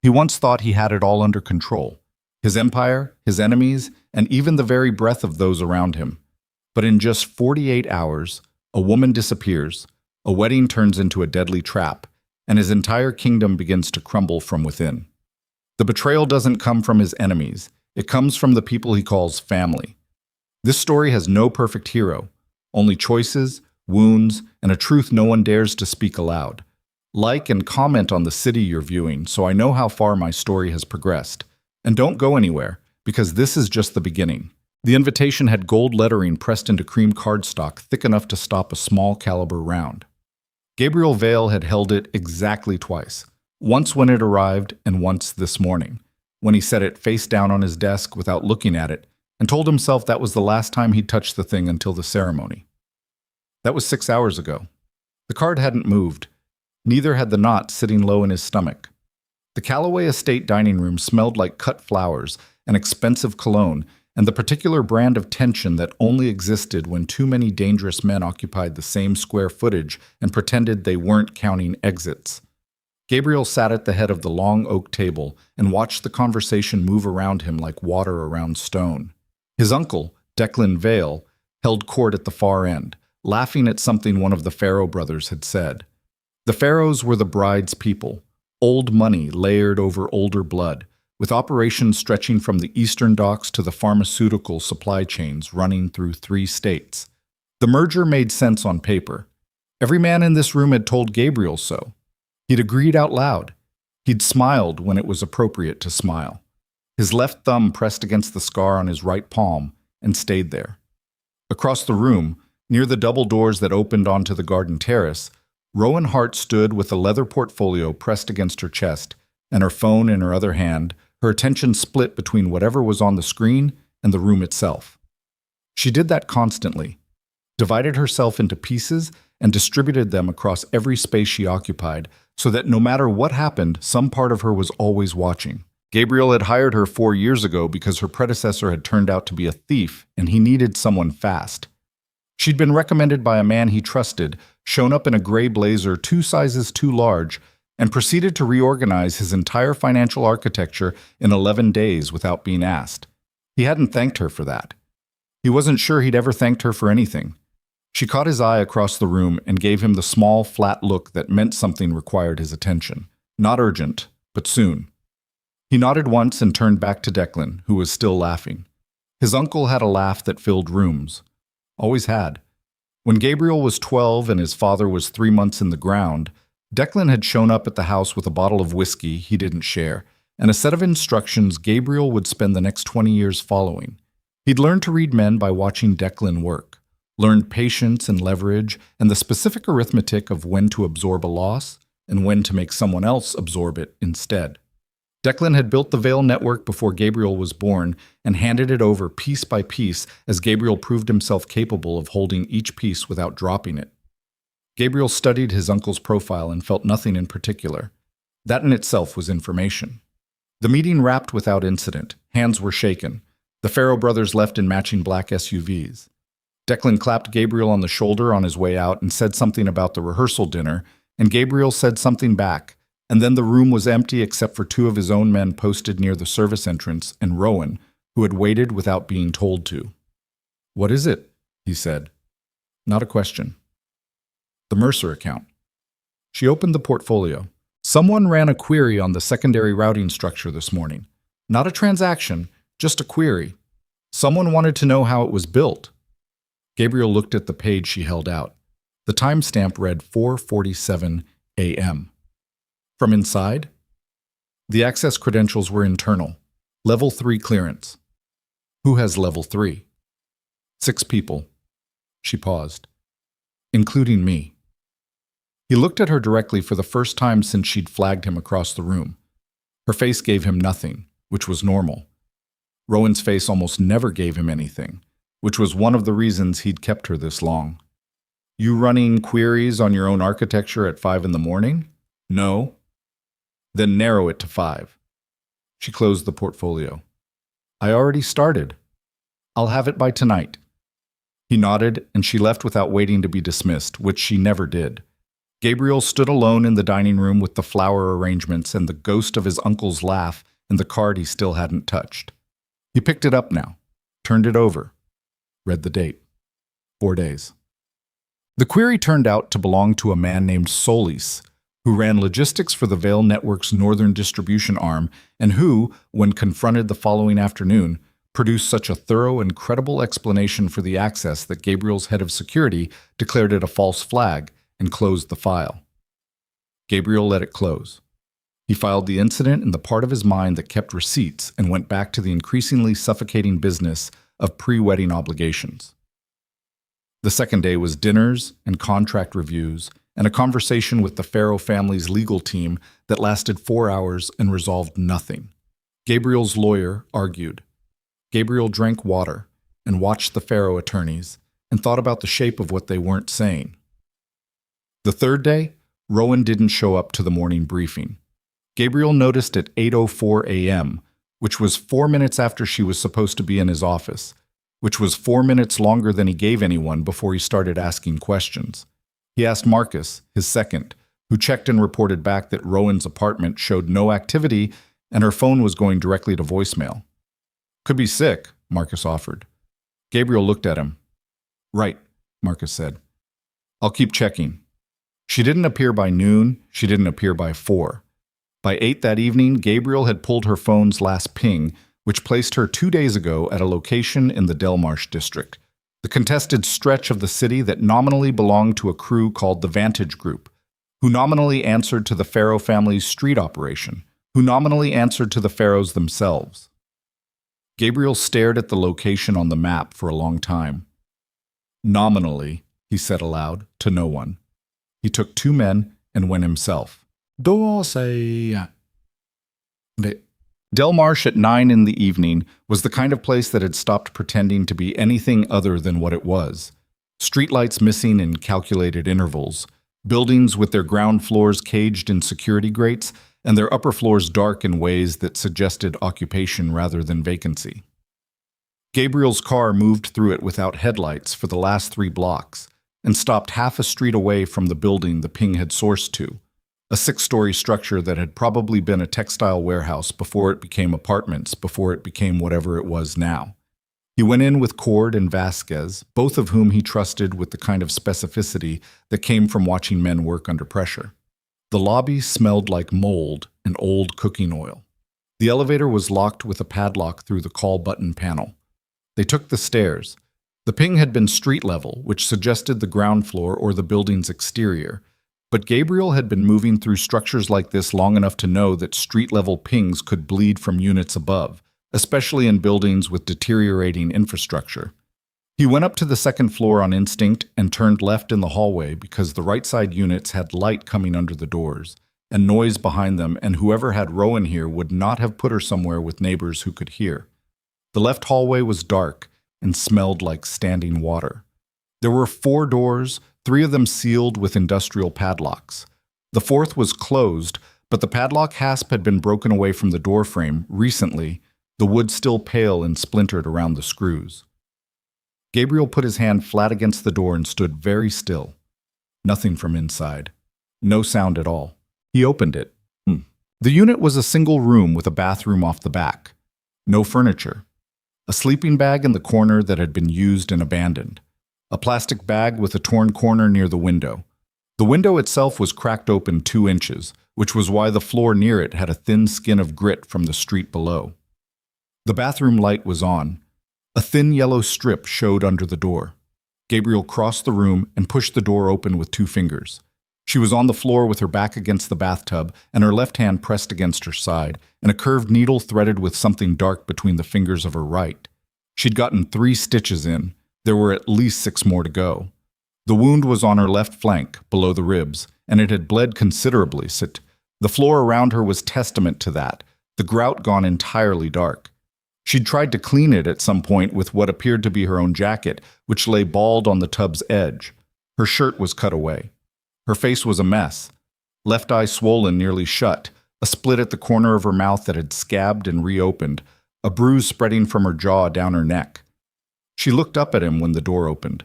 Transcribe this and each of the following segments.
He once thought he had it all under control. His empire, his enemies, and even the very breath of those around him. But in just 48 hours, a woman disappears, a wedding turns into a deadly trap, and his entire kingdom begins to crumble from within. The betrayal doesn't come from his enemies. It comes from the people he calls family. This story has no perfect hero, only choices, wounds, and a truth no one dares to speak aloud. Like and comment on the city you're viewing so I know how far my story has progressed. And don't go anywhere, because this is just the beginning. The invitation had gold lettering pressed into cream cardstock thick enough to stop a small caliber round. Gabriel Vale had held it exactly twice, once when it arrived and once this morning, when he set it face down on his desk without looking at it and told himself that was the last time he'd touched the thing until the ceremony. That was 6 hours ago. The card hadn't moved. Neither had the knot sitting low in his stomach. The Callaway Estate dining room smelled like cut flowers, an expensive cologne, and the particular brand of tension that only existed when too many dangerous men occupied the same square footage and pretended they weren't counting exits. Gabriel sat at the head of the long oak table and watched the conversation move around him like water around stone. His uncle, Gabriel Vale, held court at the far end, laughing at something one of the Pharaoh brothers had said. The Pharaohs were the bride's people, old money layered over older blood, with operations stretching from the eastern docks to the pharmaceutical supply chains running through 3 states. The merger made sense on paper. Every man in this room had told Gabriel so. He'd agreed out loud. He'd smiled when it was appropriate to smile. His left thumb pressed against the scar on his right palm and stayed there. Across the room, near the double doors that opened onto the garden terrace, Rowan Hart stood with a leather portfolio pressed against her chest and her phone in her other hand, her attention split between whatever was on the screen and the room itself. She did that constantly, divided herself into pieces and distributed them across every space she occupied so that no matter what happened, some part of her was always watching. Gabriel had hired her 4 years ago because her predecessor had turned out to be a thief and he needed someone fast. She'd been recommended by a man he trusted, shown up in a gray blazer 2 sizes too large, and proceeded to reorganize his entire financial architecture in 11 days without being asked. He hadn't thanked her for that. He wasn't sure he'd ever thanked her for anything. She caught his eye across the room and gave him the small, flat look that meant something required his attention. Not urgent, but soon. He nodded once and turned back to Declan, who was still laughing. His uncle had a laugh that filled rooms. Always had. When Gabriel was 12 and his father was 3 months in the ground, Declan had shown up at the house with a bottle of whiskey he didn't share, and a set of instructions Gabriel would spend the next 20 years following. He'd learned to read men by watching Declan work, learned patience and leverage, and the specific arithmetic of when to absorb a loss and when to make someone else absorb it instead. Declan had built the Vale network before Gabriel was born and handed it over piece by piece as Gabriel proved himself capable of holding each piece without dropping it. Gabriel studied his uncle's profile and felt nothing in particular. That in itself was information. The meeting wrapped without incident. Hands were shaken. The Pharaoh brothers left in matching black SUVs. Declan clapped Gabriel on the shoulder on his way out and said something about the rehearsal dinner, and Gabriel said something back. And then the room was empty except for 2 of his own men posted near the service entrance and Rowan, who had waited without being told to. "What is it?" he said. Not a question. The Mercer account. She opened the portfolio. Someone ran a query on the secondary routing structure this morning. Not a transaction, just a query. Someone wanted to know how it was built. Gabriel looked at the page she held out. The timestamp read 4:47 a.m. From inside? The access credentials were internal. Level 3 clearance. Who has level 3? 6 people. She paused. Including me. He looked at her directly for the first time since she'd flagged him across the room. Her face gave him nothing, which was normal. Rowan's face almost never gave him anything, which was one of the reasons he'd kept her this long. You running queries on your own architecture at 5 in the morning? No. Then narrow it to 5. She closed the portfolio. I already started. I'll have it by tonight. He nodded, and she left without waiting to be dismissed, which she never did. Gabriel stood alone in the dining room with the flower arrangements and the ghost of his uncle's laugh and the card he still hadn't touched. He picked it up now, turned it over, read the date. 4 days. The query turned out to belong to a man named Solis, who ran logistics for the Vale Network's northern distribution arm and who, when confronted the following afternoon, produced such a thorough and credible explanation for the access that Gabriel's head of security declared it a false flag and closed the file. Gabriel let it close. He filed the incident in the part of his mind that kept receipts and went back to the increasingly suffocating business of pre-wedding obligations. The second day was dinners and contract reviews and a conversation with the Farrow family's legal team that lasted 4 hours and resolved nothing. Gabriel's lawyer argued. Gabriel drank water and watched the Farrow attorneys and thought about the shape of what they weren't saying. The third day, Rowan didn't show up to the morning briefing. Gabriel noticed at 8:04 a.m., which was 4 minutes after she was supposed to be in his office, which was 4 minutes longer than he gave anyone before he started asking questions. He asked Marcus, his second, who checked and reported back that Rowan's apartment showed no activity and her phone was going directly to voicemail. Could be sick, Marcus offered. Gabriel looked at him. Right, Marcus said. I'll keep checking. She didn't appear by noon, she didn't appear by 4. By 8 that evening, Gabriel had pulled her phone's last ping, which placed her 2 days ago at a location in the Delmarsh district, the contested stretch of the city that nominally belonged to a crew called the Vantage Group, who nominally answered to the Farrow family's street operation, who nominally answered to the Farrows themselves. Gabriel stared at the location on the map for a long time. Nominally, he said aloud, to no one. He took 2 men and went himself. Delmarsh at 9 in the evening was the kind of place that had stopped pretending to be anything other than what it was. Streetlights missing in calculated intervals, buildings with their ground floors caged in security grates, and their upper floors dark in ways that suggested occupation rather than vacancy. Gabriel's car moved through it without headlights for the last 3 blocks and stopped half a street away from the building the ping had sourced to, a 6-story structure that had probably been a textile warehouse before it became apartments, before it became whatever it was now. He went in with Cord and Vasquez, both of whom he trusted with the kind of specificity that came from watching men work under pressure. The lobby smelled like mold and old cooking oil. The elevator was locked with a padlock through the call button panel. They took the stairs. The ping had been street level, which suggested the ground floor or the building's exterior, but Gabriel had been moving through structures like this long enough to know that street-level pings could bleed from units above, especially in buildings with deteriorating infrastructure. He went up to the second floor on instinct and turned left in the hallway because the right-side units had light coming under the doors and noise behind them, and whoever had Rowan here would not have put her somewhere with neighbors who could hear. The left hallway was dark and smelled like standing water. There were 4 doors, 3 of them sealed with industrial padlocks. The 4th was closed, but the padlock hasp had been broken away from the doorframe recently, the wood still pale and splintered around the screws. Gabriel put his hand flat against the door and stood very still. Nothing from inside. No sound at all. He opened it. The unit was a single room with a bathroom off the back. No furniture. A sleeping bag in the corner that had been used and abandoned. A plastic bag with a torn corner near the window. The window itself was cracked open 2 inches, which was why the floor near it had a thin skin of grit from the street below. The bathroom light was on. A thin yellow strip showed under the door. Gabriel crossed the room and pushed the door open with 2 fingers. She was on the floor with her back against the bathtub and her left hand pressed against her side, and a curved needle threaded with something dark between the fingers of her right. She'd gotten 3 stitches in. There were at least 6 more to go. The wound was on her left flank, below the ribs, and it had bled considerably. The floor around her was testament to that, the grout gone entirely dark. She'd tried to clean it at some point with what appeared to be her own jacket, which lay balled on the tub's edge. Her shirt was cut away. Her face was a mess. Left eye swollen nearly shut, a split at the corner of her mouth that had scabbed and reopened, a bruise spreading from her jaw down her neck. She looked up at him when the door opened.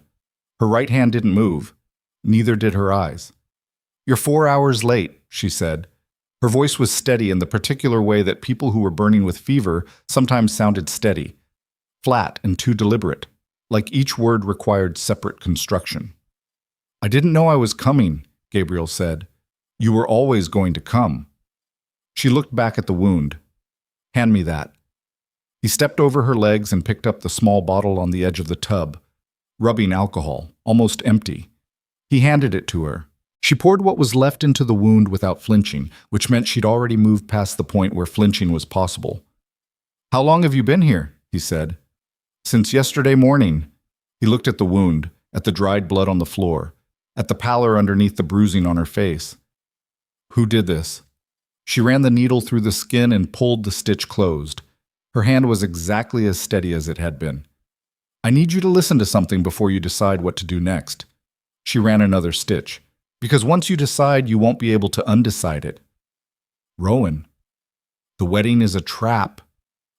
Her right hand didn't move. Neither did her eyes. "You're 4 hours late," she said. Her voice was steady in the particular way that people who were burning with fever sometimes sounded steady, flat and too deliberate, like each word required separate construction. "I didn't know I was coming," Gabriel said. "You were always going to come." She looked back at the wound. "Hand me that." He stepped over her legs and picked up the small bottle on the edge of the tub, rubbing alcohol, almost empty. He handed it to her. She poured what was left into the wound without flinching, which meant she'd already moved past the point where flinching was possible. "How long have you been here?" he said. "Since yesterday morning." He looked at the wound, at the dried blood on the floor, at the pallor underneath the bruising on her face. "Who did this?" She ran the needle through the skin and pulled the stitch closed. Her hand was exactly as steady as it had been. "I need you to listen to something before you decide what to do next." She ran another stitch. "Because once you decide, you won't be able to undecide it." "Rowan, the wedding is a trap."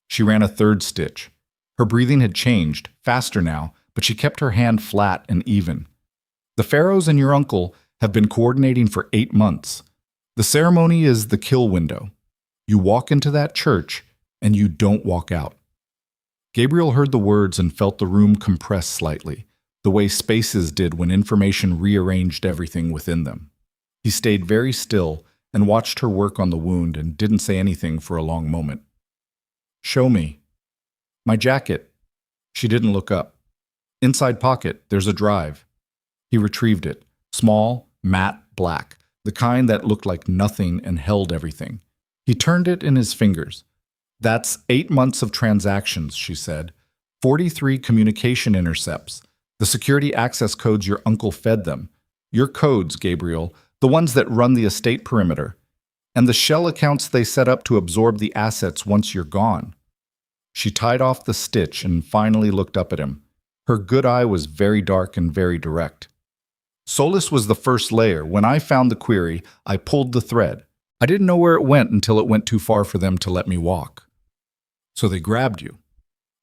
She ran a third stitch. Her breathing had changed, faster now, but she kept her hand flat and even. "The Pharaohs and your uncle have been coordinating for 8 months. The ceremony is the kill window. You walk into that church, and you don't walk out." Gabriel heard the words and felt the room compress slightly, the way spaces did when information rearranged everything within them. He stayed very still and watched her work on the wound and didn't say anything for a long moment. "Show me." "My jacket." She didn't look up. "Inside pocket, there's a drive." He retrieved it, small, matte black, the kind that looked like nothing and held everything. He turned it in his fingers. "That's 8 months of transactions," she said. 43 communication intercepts. The security access codes your uncle fed them. Your codes, Gabriel, the ones that run the estate perimeter. And the shell accounts they set up to absorb the assets once you're gone. She tied off the stitch and finally looked up at him. Her good eye was very dark and very direct. "Solus was the first layer. When I found the query, I pulled the thread. I didn't know where it went until it went too far for them to let me walk." "So they grabbed you."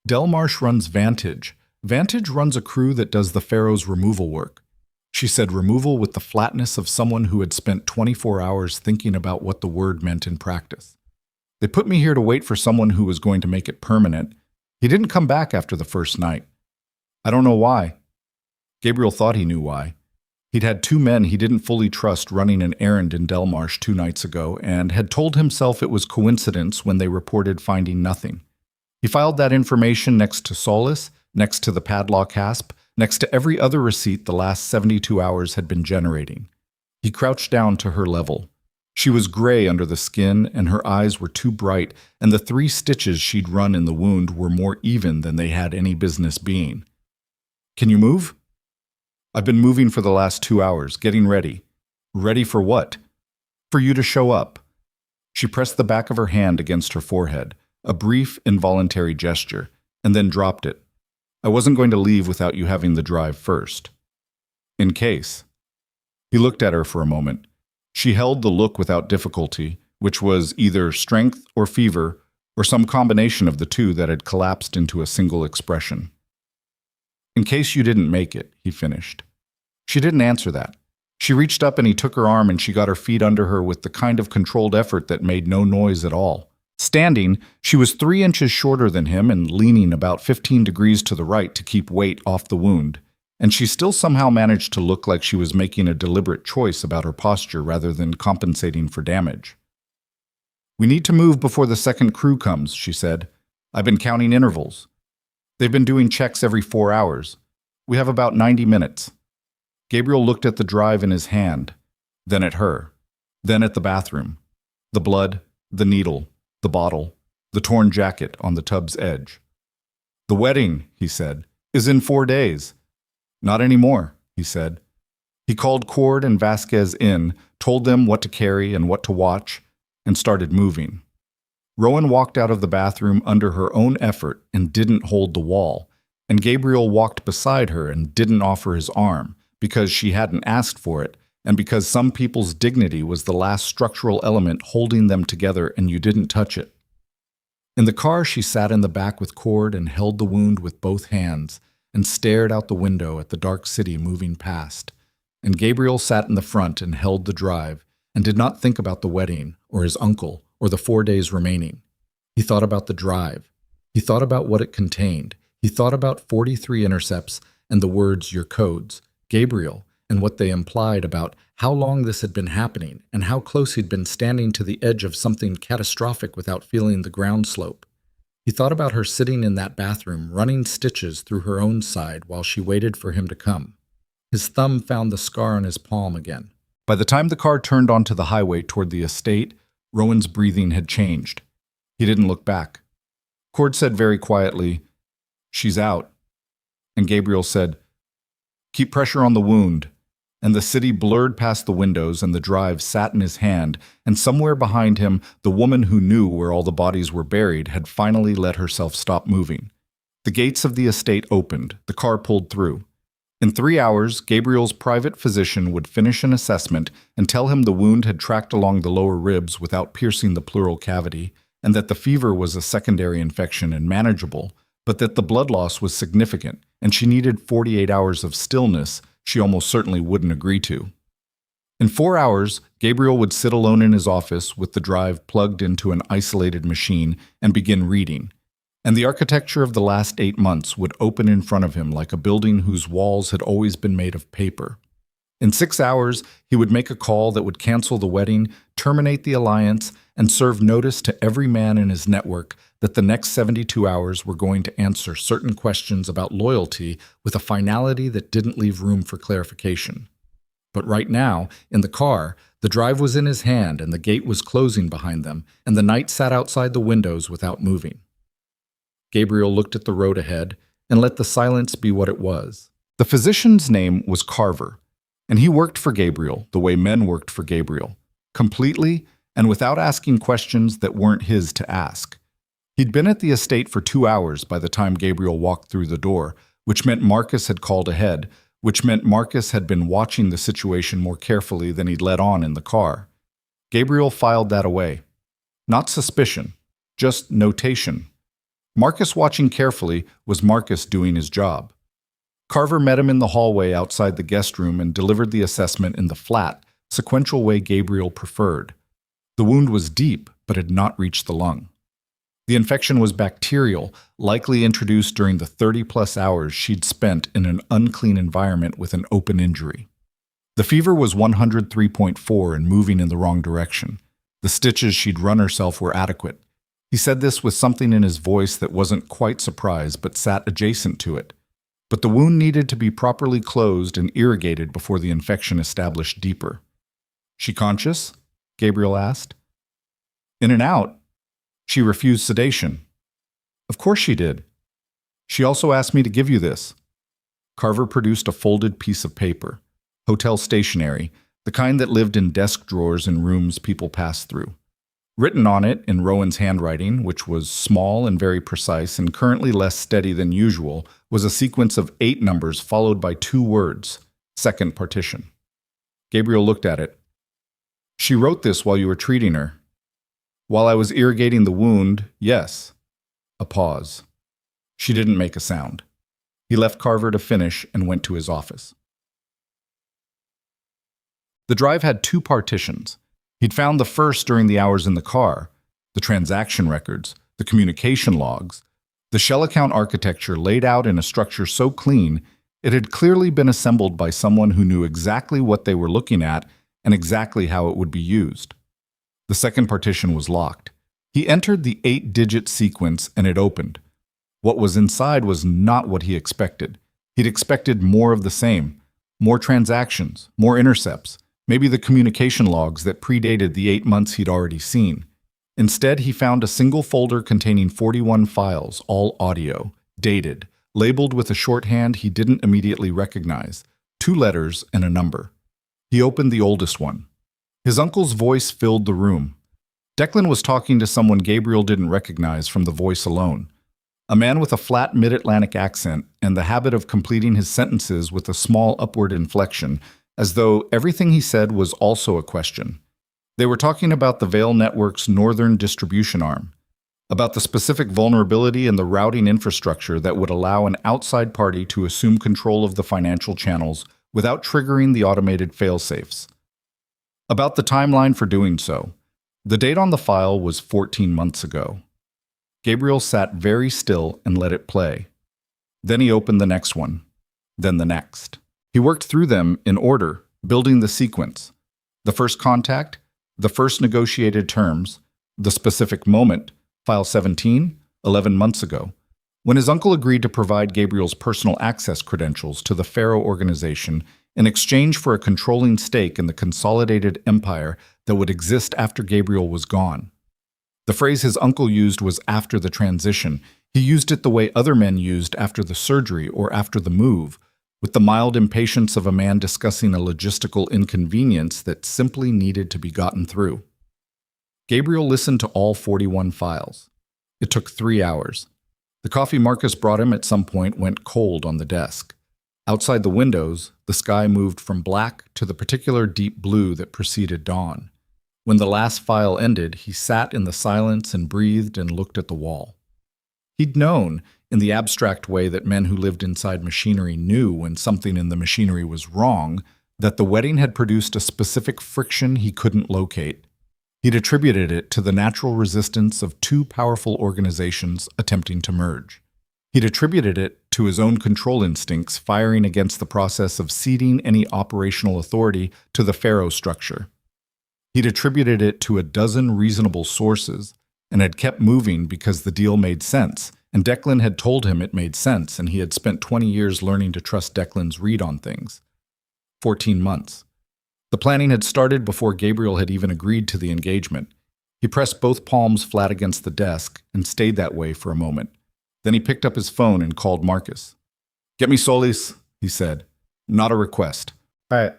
"Delmarsh runs Vantage. Vantage runs a crew that does the Pharaoh's removal work." She said removal with the flatness of someone who had spent 24 hours thinking about what the word meant in practice. "They put me here to wait for someone who was going to make it permanent. He didn't come back after the first night. I don't know why." Gabriel thought he knew why. He'd had 2 men he didn't fully trust running an errand in Delmarsh 2 nights ago and had told himself it was coincidence when they reported finding nothing. He filed that information next to Solus, next to the padlock hasp, next to every other receipt the last 72 hours had been generating. He crouched down to her level. She was gray under the skin, and her eyes were too bright, and the 3 stitches she'd run in the wound were more even than they had any business being. "Can you move?" "I've been moving for the last 2 hours, getting ready." "Ready for what?" "For you to show up." She pressed the back of her hand against her forehead, a brief, involuntary gesture, and then dropped it. "I wasn't going to leave without you having the drive first." "In case." He looked at her for a moment. She held the look without difficulty, which was either strength or fever, or some combination of the two that had collapsed into a single expression. "In case you didn't make it," he finished. She didn't answer that. She reached up and he took her arm and she got her feet under her with the kind of controlled effort that made no noise at all. Standing, she was 3 inches shorter than him and leaning about 15 degrees to the right to keep weight off the wound, and she still somehow managed to look like she was making a deliberate choice about her posture rather than compensating for damage. "We need to move before the second crew comes," she said. "I've been counting intervals. They've been doing checks every 4 hours. We have about 90 minutes. Gabriel looked at the drive in his hand, then at her, then at the bathroom. The blood, the needle, the bottle, the torn jacket on the tub's edge. "The wedding," he said, "is in 4 days. "Not anymore," he said. He called Cord and Vasquez in, told them what to carry and what to watch, and started moving. Rowan walked out of the bathroom under her own effort and didn't hold the wall, and Gabriel walked beside her and didn't offer his arm, because she hadn't asked for it, and because some people's dignity was the last structural element holding them together and you didn't touch it. In the car, she sat in the back with Cord and held the wound with both hands and stared out the window at the dark city moving past. and Gabriel sat in the front and held the drive and did not think about the wedding or his uncle or the 4 days remaining. He thought about the drive. He thought about what it contained. He thought about 43 intercepts and the words, "your codes," Gabriel, and what they implied about how long this had been happening and how close he'd been standing to the edge of something catastrophic without feeling the ground slope. He thought about her sitting in that bathroom, running stitches through her own side while she waited for him to come. His thumb found the scar on his palm again. By the time the car turned onto the highway toward the estate, Rowan's breathing had changed. He didn't look back. Cord said very quietly, "She's out." And Gabriel said, "Keep pressure on the wound." And the city blurred past the windows and the drive sat in his hand, and somewhere behind him, the woman who knew where all the bodies were buried had finally let herself stop moving. The gates of the estate opened, the car pulled through. In 3 hours, Gabriel's private physician would finish an assessment and tell him the wound had tracked along the lower ribs without piercing the pleural cavity, and that the fever was a secondary infection and manageable, but that the blood loss was significant, and she needed 48 hours of stillness she almost certainly wouldn't agree to. In 4 hours, Gabriel would sit alone in his office with the drive plugged into an isolated machine and begin reading. And the architecture of the last 8 months would open in front of him like a building whose walls had always been made of paper. In 6 hours, he would make a call that would cancel the wedding, terminate the alliance, and serve notice to every man in his network that the next 72 hours were going to answer certain questions about loyalty with a finality that didn't leave room for clarification. But right now, in the car, the drive was in his hand and the gate was closing behind them, and the night sat outside the windows without moving. Gabriel looked at the road ahead and let the silence be what it was. The physician's name was Carver, and he worked for Gabriel the way men worked for Gabriel, completely and without asking questions that weren't his to ask. He'd been at the estate for 2 hours by the time Gabriel walked through the door, which meant Marcus had called ahead, which meant Marcus had been watching the situation more carefully than he'd let on in the car. Gabriel filed that away. Not suspicion, just notation. Marcus watching carefully was Marcus doing his job. Carver met him in the hallway outside the guest room and delivered the assessment in the flat, sequential way Gabriel preferred. The wound was deep, but had not reached the lung. The infection was bacterial, likely introduced during the 30-plus hours she'd spent in an unclean environment with an open injury. The fever was 103.4 and moving in the wrong direction. The stitches she'd run herself were adequate. He said this with something in his voice that wasn't quite surprise but sat adjacent to it. But the wound needed to be properly closed and irrigated before the infection established deeper. "She conscious?" Gabriel asked. "In and out. She refused sedation." "Of course she did. She also asked me to give you this." Carver produced a folded piece of paper, hotel stationery, the kind that lived in desk drawers in rooms people passed through. Written on it, in Rowan's handwriting, which was small and very precise and currently less steady than usual, was a sequence of 8 numbers followed by 2 words, "second partition." Gabriel looked at it. "She wrote this while you were treating her." "While I was irrigating the wound, yes." A pause. She didn't make a sound. He left Carver to finish and went to his office. The drive had 2 partitions. He'd found the first during the hours in the car, the transaction records, the communication logs, the shell account architecture laid out in a structure so clean it had clearly been assembled by someone who knew exactly what they were looking at and exactly how it would be used. The second partition was locked. He entered the 8-digit sequence and it opened. What was inside was not what he expected. He'd expected more of the same, more transactions, more intercepts, maybe the communication logs that predated the 8 months he'd already seen. Instead, he found a single folder containing 41 files, all audio, dated, labeled with a shorthand he didn't immediately recognize, 2 letters and a number. He opened the oldest one. His uncle's voice filled the room. Declan was talking to someone Gabriel didn't recognize from the voice alone. A man with a flat mid-Atlantic accent and the habit of completing his sentences with a small upward inflection, as though everything he said was also a question. They were talking about the Vale Network's northern distribution arm, about the specific vulnerability in the routing infrastructure that would allow an outside party to assume control of the financial channels without triggering the automated failsafes. About the timeline for doing so, the date on the file was 14 months ago. Gabriel sat very still and let it play. Then he opened the next one, then the next. He worked through them in order, building the sequence. The first contact, the first negotiated terms, the specific moment, file 17, 11 months ago, when his uncle agreed to provide Gabriel's personal access credentials to the Pharaoh organization in exchange for a controlling stake in the consolidated empire that would exist after Gabriel was gone. The phrase his uncle used was after the transition. He used it the way other men used after the surgery or after the move, with the mild impatience of a man discussing a logistical inconvenience that simply needed to be gotten through. Gabriel listened to all 41 files. It took 3 hours. The coffee Marcus brought him at some point went cold on the desk. Outside the windows, the sky moved from black to the particular deep blue that preceded dawn. When the last file ended, he sat in the silence and breathed and looked at the wall. He'd known, in the abstract way that men who lived inside machinery knew when something in the machinery was wrong, that the wedding had produced a specific friction he couldn't locate. He'd attributed it to the natural resistance of two powerful organizations attempting to merge. He'd attributed it to his own control instincts firing against the process of ceding any operational authority to the Pharaoh structure. He'd attributed it to a dozen reasonable sources and had kept moving because the deal made sense, and Declan had told him it made sense, and he had spent 20 years learning to trust Declan's read on things. 14 months. The planning had started before Gabriel had even agreed to the engagement. He pressed both palms flat against the desk and stayed that way for a moment. Then he picked up his phone and called Marcus. "Get me Solis," he said. "Not a request." All right.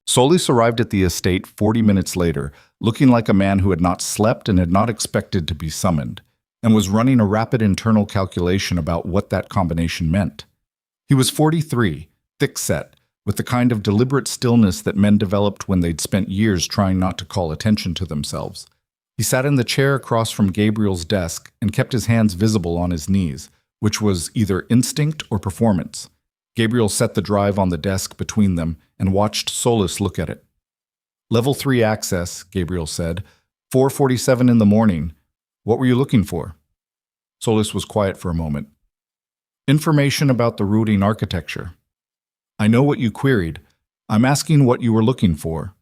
Solis arrived at the estate 40 minutes later, looking like a man who had not slept and had not expected to be summoned, and was running a rapid internal calculation about what that combination meant. He was 43, thick-set, with the kind of deliberate stillness that men developed when they'd spent years trying not to call attention to themselves. He sat in the chair across from Gabriel's desk and kept his hands visible on his knees, which was either instinct or performance. Gabriel set the drive on the desk between them and watched Solis look at it. "Level 3 access," Gabriel said. 4:47 in the morning. What were you looking for?" Solis was quiet for a moment. "Information about the routing architecture." "I know what you queried. I'm asking what you were looking for."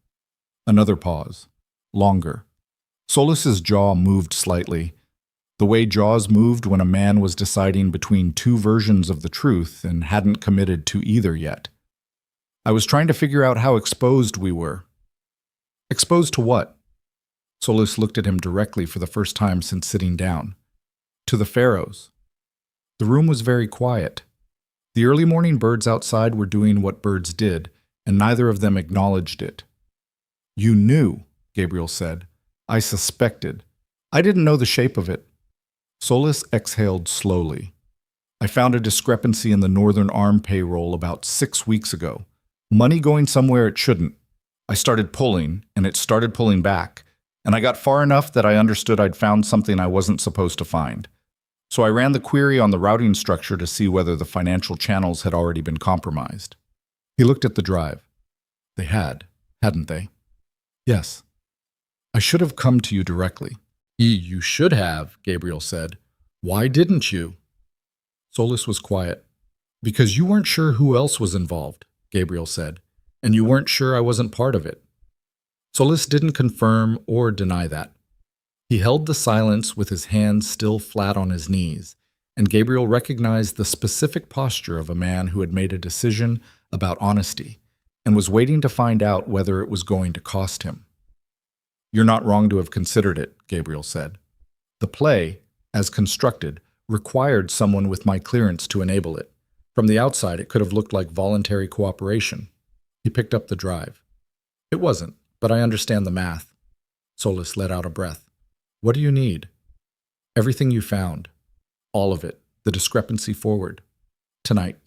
Another pause. Longer. Solis's jaw moved slightly, the way jaws moved when a man was deciding between two versions of the truth and hadn't committed to either yet. "I was trying to figure out how exposed we were." "Exposed to what?" Solis looked at him directly for the first time since sitting down. "To the Pharaohs." The room was very quiet. The early morning birds outside were doing what birds did, and neither of them acknowledged it. "You knew," Gabriel said. "I suspected. I didn't know the shape of it." Solis exhaled slowly. "I found a discrepancy in the Northern Arm payroll about 6 weeks ago. Money going somewhere it shouldn't. I started pulling, and it started pulling back, and I got far enough that I understood I'd found something I wasn't supposed to find. So I ran the query on the routing structure to see whether the financial channels had already been compromised." He looked at the drive. "They had, hadn't they?" "Yes." "I should have come to you directly." "You should have," Gabriel said. "Why didn't you?" Solis was quiet. "Because you weren't sure who else was involved," Gabriel said, "and you weren't sure I wasn't part of it." Solis didn't confirm or deny that. He held the silence with his hands still flat on his knees, and Gabriel recognized the specific posture of a man who had made a decision about honesty and was waiting to find out whether it was going to cost him. "You're not wrong to have considered it," Gabriel said. "The play, as constructed, required someone with my clearance to enable it. From the outside, it could have looked like voluntary cooperation." He picked up the drive. "It wasn't, but I understand the math." Solis let out a breath. "What do you need?" "Everything you found. All of it. The discrepancy forward. Tonight."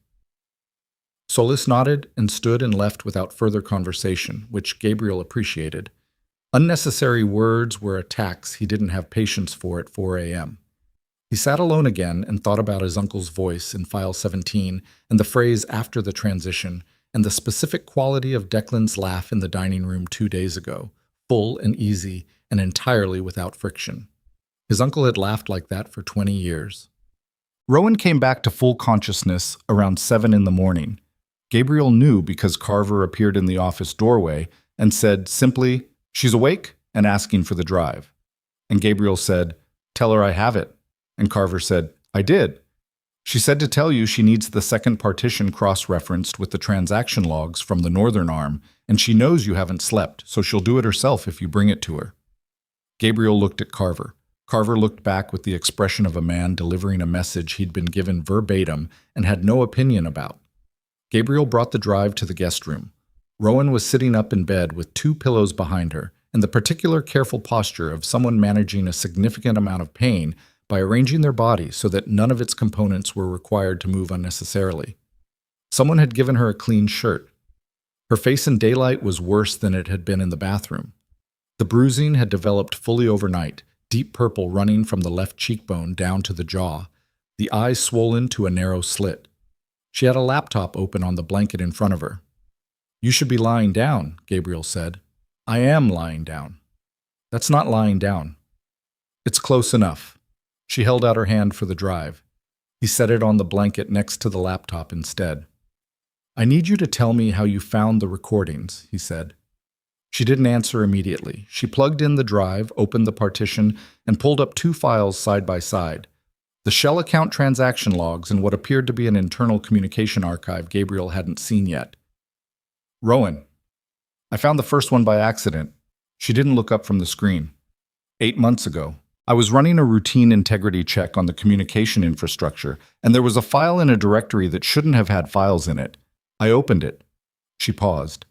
Solis nodded and stood and left without further conversation, which Gabriel appreciated. Unnecessary words were a tax he didn't have patience for at 4 a.m. He sat alone again and thought about his uncle's voice in File 17 and the phrase after the transition and the specific quality of Declan's laugh in the dining room 2 days ago, full and easy and entirely without friction. His uncle had laughed like that for 20 years. Rowan came back to full consciousness around 7 in the morning. Gabriel knew because Carver appeared in the office doorway and said simply, "She's awake," and asking for the drive. And Gabriel said, "Tell her I have it." And Carver said, "I did. She said to tell you she needs the second partition cross-referenced with the transaction logs from the northern arm, and she knows you haven't slept, so she'll do it herself if you bring it to her." Gabriel looked at Carver. Carver looked back with the expression of a man delivering a message he'd been given verbatim and had no opinion about. Gabriel brought the drive to the guest room. Rowan was sitting up in bed with 2 pillows behind her, and the particular careful posture of someone managing a significant amount of pain by arranging their body so that none of its components were required to move unnecessarily. Someone had given her a clean shirt. Her face in daylight was worse than it had been in the bathroom. The bruising had developed fully overnight, deep purple running from the left cheekbone down to the jaw, the eyes swollen to a narrow slit. She had a laptop open on the blanket in front of her. "You should be lying down," Gabriel said. "I am lying down." "That's not lying down." "It's close enough." She held out her hand for the drive. He set it on the blanket next to the laptop instead. "I need you to tell me how you found the recordings," he said. She didn't answer immediately. She plugged in the drive, opened the partition, and pulled up 2 files side by side. The Shell account transaction logs and what appeared to be an internal communication archive Gabriel hadn't seen yet. "Rowan, I found the first one by accident." She didn't look up from the screen. 8 months ago, I was running a routine integrity check on the communication infrastructure, and there was a file in a directory that shouldn't have had files in it. I opened it. She paused.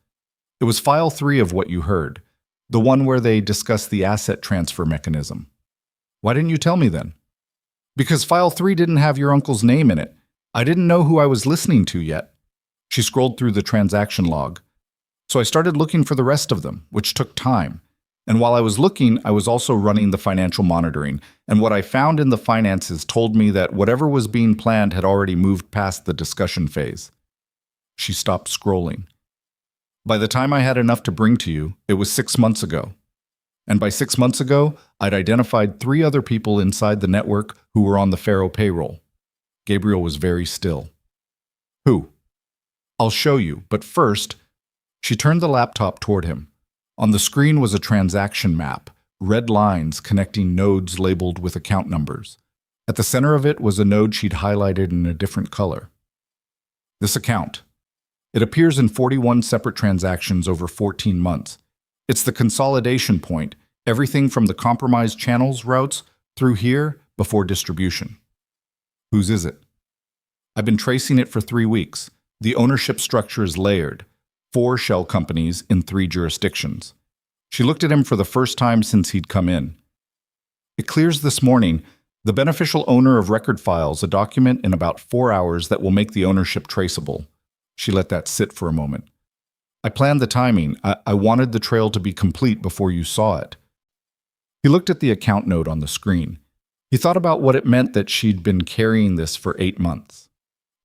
It was file 3 of what you heard, the one where they discussed the asset transfer mechanism. "Why didn't you tell me then?" "Because file 3 didn't have your uncle's name in it. I didn't know who I was listening to yet." She scrolled through the transaction log. "So I started looking for the rest of them, which took time. And while I was looking, I was also running the financial monitoring, and what I found in the finances told me that whatever was being planned had already moved past the discussion phase." She stopped scrolling. "By the time I had enough to bring to you, it was 6 months ago. And by 6 months ago, I'd identified 3 other people inside the network who were on the Faro payroll." Gabriel was very still. "Who?" "I'll show you, but first..." She turned the laptop toward him. On the screen was a transaction map, red lines connecting nodes labeled with account numbers. At the center of it was a node she'd highlighted in a different color. "This account. It appears in 41 separate transactions over 14 months. It's the consolidation point, everything from the compromised channels routes through here before distribution." "Whose is it?" "I've been tracing it for 3 weeks. The ownership structure is layered. 4 shell companies in 3 jurisdictions." She looked at him for the first time since he'd come in. "It clears this morning. The beneficial owner of record files a document in about 4 hours that will make the ownership traceable." She let that sit for a moment. "I planned the timing. I wanted the trail to be complete before you saw it." He looked at the account note on the screen. He thought about what it meant that she'd been carrying this for 8 months.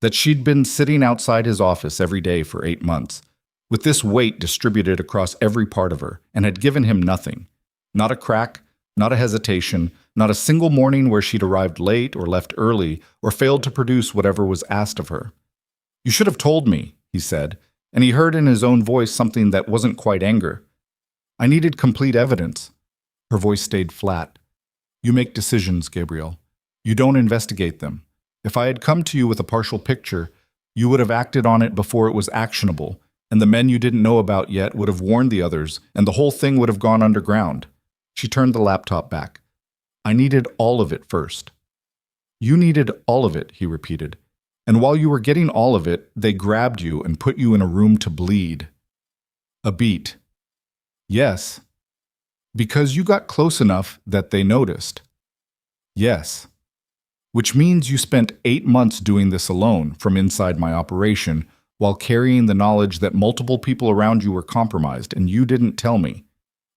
That she'd been sitting outside his office every day for 8 months, with this weight distributed across every part of her, and had given him nothing. Not a crack, not a hesitation, not a single morning where she'd arrived late or left early or failed to produce whatever was asked of her. "You should have told me," he said, and he heard in his own voice something that wasn't quite anger. "I needed complete evidence." Her voice stayed flat. "You make decisions, Gabriel. You don't investigate them. If I had come to you with a partial picture, you would have acted on it before it was actionable, and the men you didn't know about yet would have warned the others, and the whole thing would have gone underground." She turned the laptop back. "I needed all of it first." "You needed all of it," he repeated. "And while you were getting all of it, they grabbed you and put you in a room to bleed." A beat. "Yes." "Because you got close enough that they noticed." "Yes." "Which means you spent 8 months doing this alone from inside my operation, while carrying the knowledge that multiple people around you were compromised, and you didn't tell me."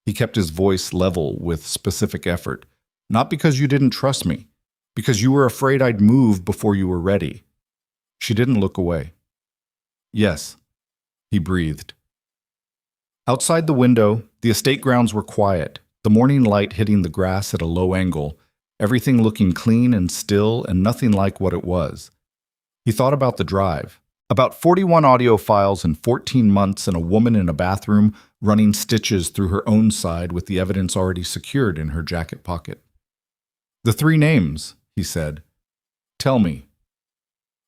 He kept his voice level with specific effort. "Not because you didn't trust me, Because you were afraid I'd move before you were ready. She didn't look away. Yes, he breathed. Outside the window, the estate grounds were quiet, the morning light hitting the grass at a low angle, everything looking clean and still and nothing like what it was. He thought about the drive, about 41 audio files in 14 months and a woman in a bathroom running stitches through her own side with the evidence already secured in her jacket pocket. The 3 names, he said. Tell me.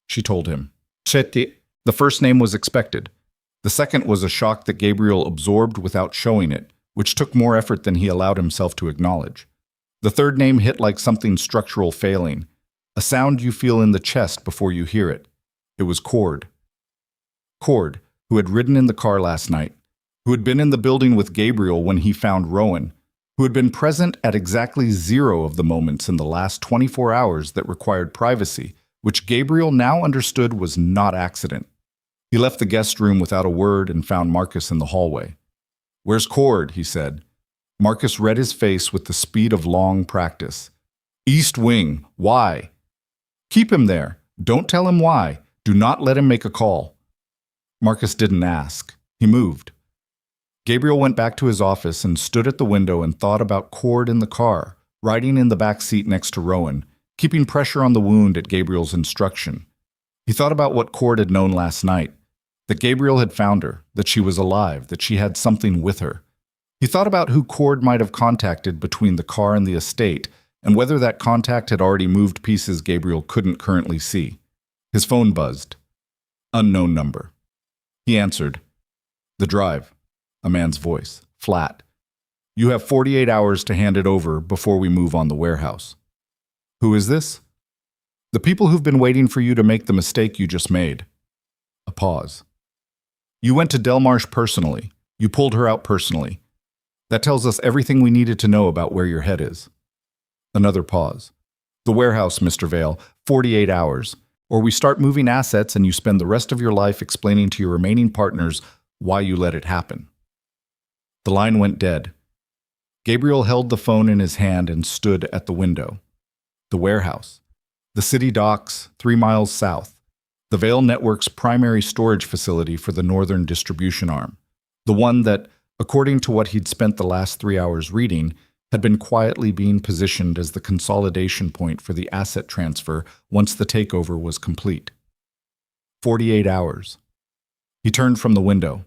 She told him. The first name was expected. The second was a shock that Gabriel absorbed without showing it, which took more effort than he allowed himself to acknowledge. The third name hit like something structural failing, a sound you feel in the chest before you hear it. It was Cord. Cord, who had ridden in the car last night, who had been in the building with Gabriel when he found Rowan, who had been present at exactly 0 of the moments in the last 24 hours that required privacy, which Gabriel now understood was not accident. He left the guest room without a word and found Marcus in the hallway. "Where's Cord?" he said. Marcus read his face with the speed of long practice. "East Wing. Why?" "Keep him there. Don't tell him why. Do not let him make a call." Marcus didn't ask. He moved. Gabriel went back to his office and stood at the window and thought about Cord in the car, riding in the back seat next to Rowan, keeping pressure on the wound at Gabriel's instruction. He thought about what Cord had known last night, that Gabriel had found her, that she was alive, that she had something with her. He thought about who Cord might have contacted between the car and the estate, and whether that contact had already moved pieces Gabriel couldn't currently see. His phone buzzed. Unknown number. He answered. "The drive." A man's voice, flat. "You have 48 hours to hand it over before we move on the warehouse." "Who is this?" "The people who've been waiting for you to make the mistake you just made." A pause. "You went to Delmarsh personally. You pulled her out personally. That tells us everything we needed to know about where your head is." Another pause. "The warehouse, Mr. Vale, 48 hours. Or we start moving assets and you spend the rest of your life explaining to your remaining partners why you let it happen." The line went dead. Gabriel held the phone in his hand and stood at the window. The warehouse. The city docks, 3 miles south. The Vale Network's primary storage facility for the northern distribution arm. The one that, according to what he'd spent the last 3 hours reading, had been quietly being positioned as the consolidation point for the asset transfer once the takeover was complete. 48 hours. He turned from the window.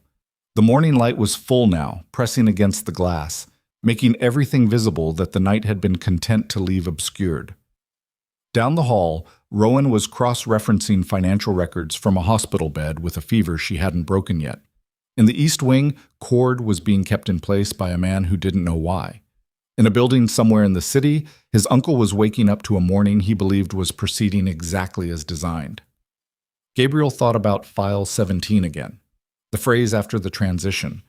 The morning light was full now, pressing against the glass, making everything visible that the night had been content to leave obscured. Down the hall, Rowan was cross-referencing financial records from a hospital bed with a fever she hadn't broken yet. In the East Wing, Cord was being kept in place by a man who didn't know why. In a building somewhere in the city, his uncle was waking up to a morning he believed was proceeding exactly as designed. Gabriel thought about File 17 again, the phrase after the transition,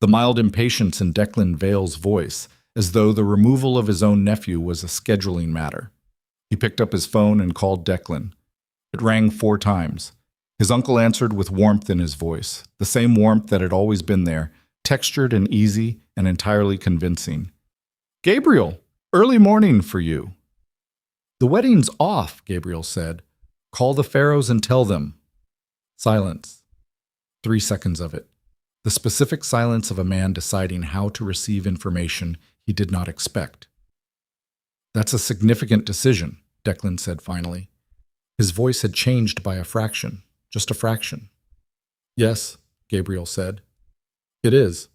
the mild impatience in Declan Vale's voice, as though the removal of his own nephew was a scheduling matter. He picked up his phone and called Declan. It rang 4 times. His uncle answered with warmth in his voice, the same warmth that had always been there, textured and easy and entirely convincing. "Gabriel, early morning for you." "The wedding's off," Gabriel said. "Call the Pharaohs and tell them." Silence. 3 seconds of it. The specific silence of a man deciding how to receive information he did not expect. "That's a significant decision," Declan said finally. His voice had changed by a fraction, just a fraction. "Yes," Gabriel said. "It is."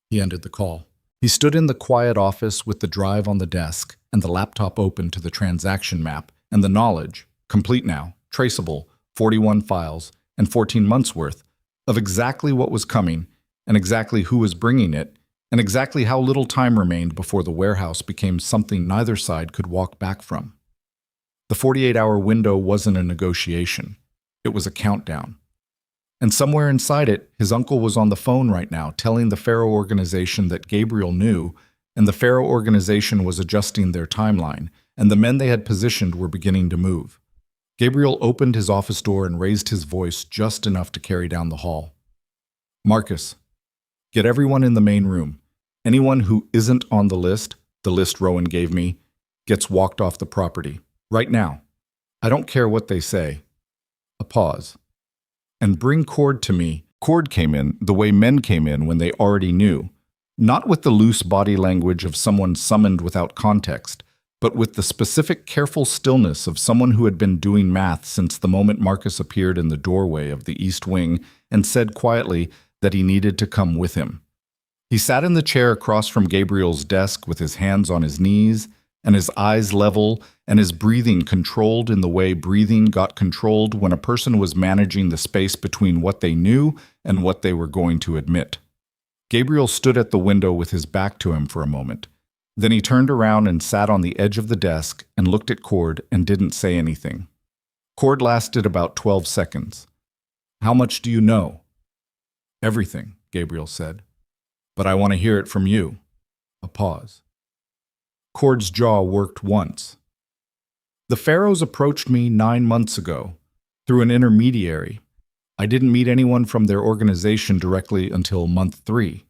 He ended the call. He stood in the quiet office with the drive on the desk and the laptop open to the transaction map and the knowledge, complete now, traceable, 41 files and 14 months' worth, of exactly what was coming and exactly who was bringing it and exactly how little time remained before the warehouse became something neither side could walk back from. The 48-hour window wasn't a negotiation. It was a countdown. And somewhere inside it, his uncle was on the phone right now telling the Pharaoh organization that Gabriel knew, and the Pharaoh organization was adjusting their timeline, and the men they had positioned were beginning to move. Gabriel opened his office door and raised his voice just enough to carry down the hall. "Marcus, get everyone in the main room. Anyone who isn't on the list Rowan gave me, gets walked off the property. Right now. I don't care what they say. A pause. And bring Cord to me. Cord came in the way men came in when they already knew. Not with the loose body language of someone summoned without context, but with the specific careful stillness of someone who had been doing math since the moment Marcus appeared in the doorway of the East Wing and said quietly that he needed to come with him. He sat in the chair across from Gabriel's desk with his hands on his knees and his eyes level and his breathing controlled in the way breathing got controlled when a person was managing the space between what they knew and what they were going to admit. Gabriel stood at the window with his back to him for a moment. Then he turned around and sat on the edge of the desk and looked at Cord and didn't say anything. Cord lasted about 12 seconds. How much do you know? Everything, Gabriel said. But I want to hear it from you. A pause. Cord's jaw worked once. The Pharaohs approached me 9 months ago, through an intermediary. I didn't meet anyone from their organization directly until month 3.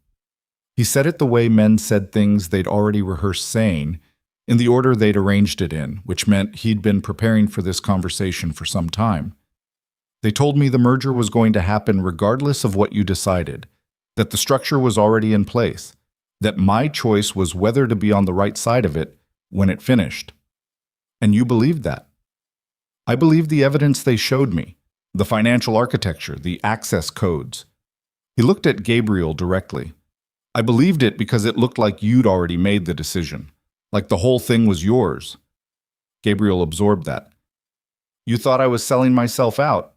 He said it the way men said things they'd already rehearsed saying, in the order they'd arranged it in, which meant he'd been preparing for this conversation for some time. They told me the merger was going to happen regardless of what you decided, that the structure was already in place, that my choice was whether to be on the right side of it when it finished. And you believed that. I believed the evidence they showed me, the financial architecture, the access codes. He looked at Gabriel directly. I believed it because it looked like you'd already made the decision, like the whole thing was yours. Gabriel absorbed that. You thought I was selling myself out.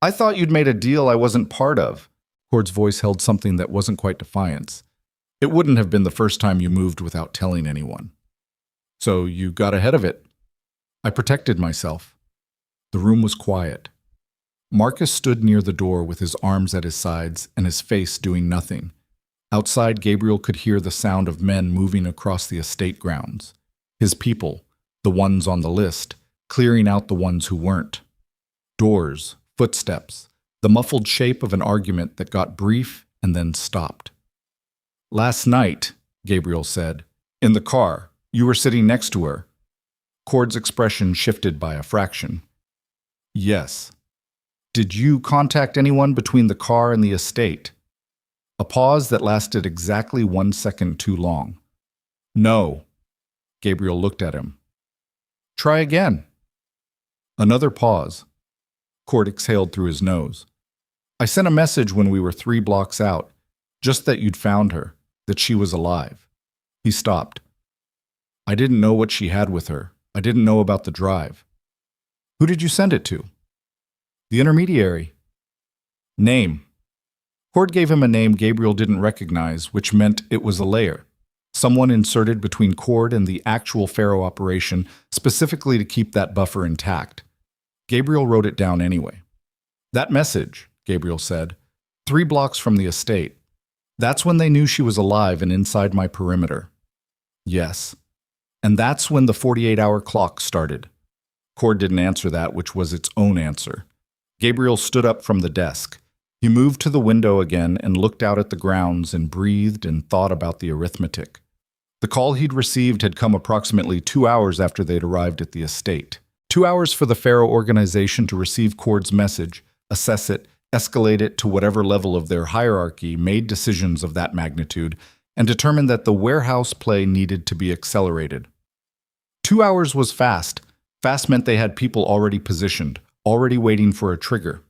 I thought you'd made a deal I wasn't part of. Cord's voice held something that wasn't quite defiance. It wouldn't have been the first time you moved without telling anyone. So you got ahead of it. I protected myself. The room was quiet. Marcus stood near the door with his arms at his sides and his face doing nothing. Outside, Gabriel could hear the sound of men moving across the estate grounds. His people, the ones on the list, clearing out the ones who weren't. Doors, footsteps, the muffled shape of an argument that got brief and then stopped. Last night, Gabriel said, in the car, you were sitting next to her. Cord's expression shifted by a fraction. Yes. Did you contact anyone between the car and the estate? A pause that lasted exactly 1 second too long. No. Gabriel looked at him. Try again. Another pause. Cord exhaled through his nose. I sent a message when we were 3 blocks out, just that you'd found her, that she was alive. He stopped. I didn't know what she had with her. I didn't know about the drive. Who did you send it to? The intermediary. Name. Cord gave him a name Gabriel didn't recognize, which meant it was a layer. Someone inserted between Cord and the actual Pharaoh operation, specifically to keep that buffer intact. Gabriel wrote it down anyway. That message, Gabriel said, 3 blocks from the estate. That's when they knew she was alive and inside my perimeter. Yes. And that's when the 48-hour clock started. Cord didn't answer that, which was its own answer. Gabriel stood up from the desk. He moved to the window again and looked out at the grounds and breathed and thought about the arithmetic. The call he'd received had come approximately 2 hours after they'd arrived at the estate. 2 hours for the Pharaoh organization to receive Cord's message, assess it, escalate it to whatever level of their hierarchy made decisions of that magnitude, and determine that the warehouse play needed to be accelerated. 2 hours was fast. Fast meant they had people already positioned, already waiting for a trigger.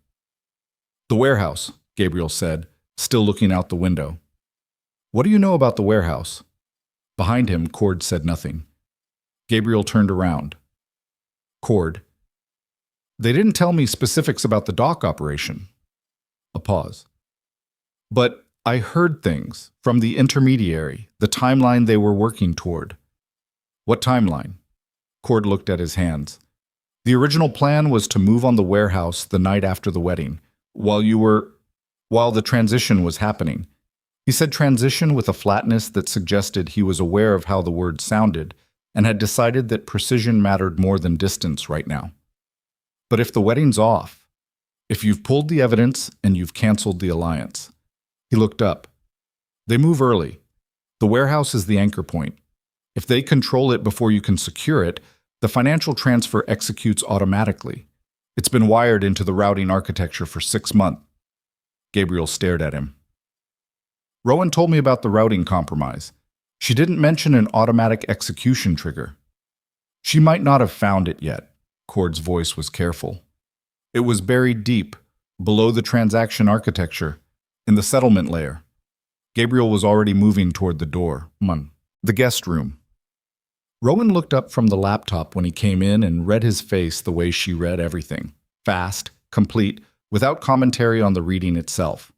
The warehouse, Gabriel said, still looking out the window. What do you know about the warehouse? Behind him, Cord said nothing. Gabriel turned around. Cord. They didn't tell me specifics about the dock operation. A pause. But I heard things from the intermediary, the timeline they were working toward. What timeline? Cord looked at his hands. The original plan was to move on the warehouse the night after the wedding, while the transition was happening. He said transition with a flatness that suggested he was aware of how the word sounded and had decided that precision mattered more than distance right now. But if the wedding's off, if you've pulled the evidence and you've canceled the alliance. He looked up. They move early. The warehouse is the anchor point. If they control it before you can secure it, The financial transfer executes automatically. It's been wired into the routing architecture for 6 months. Gabriel stared at him. Rowan told me about the routing compromise. She didn't mention an automatic execution trigger. She might not have found it yet. Cord's voice was careful. It was buried deep, below the transaction architecture, in the settlement layer. Gabriel was already moving toward the door. The guest room. Rowan looked up from the laptop when he came in and read his face the way she read everything. Fast, complete, without commentary on the reading itself.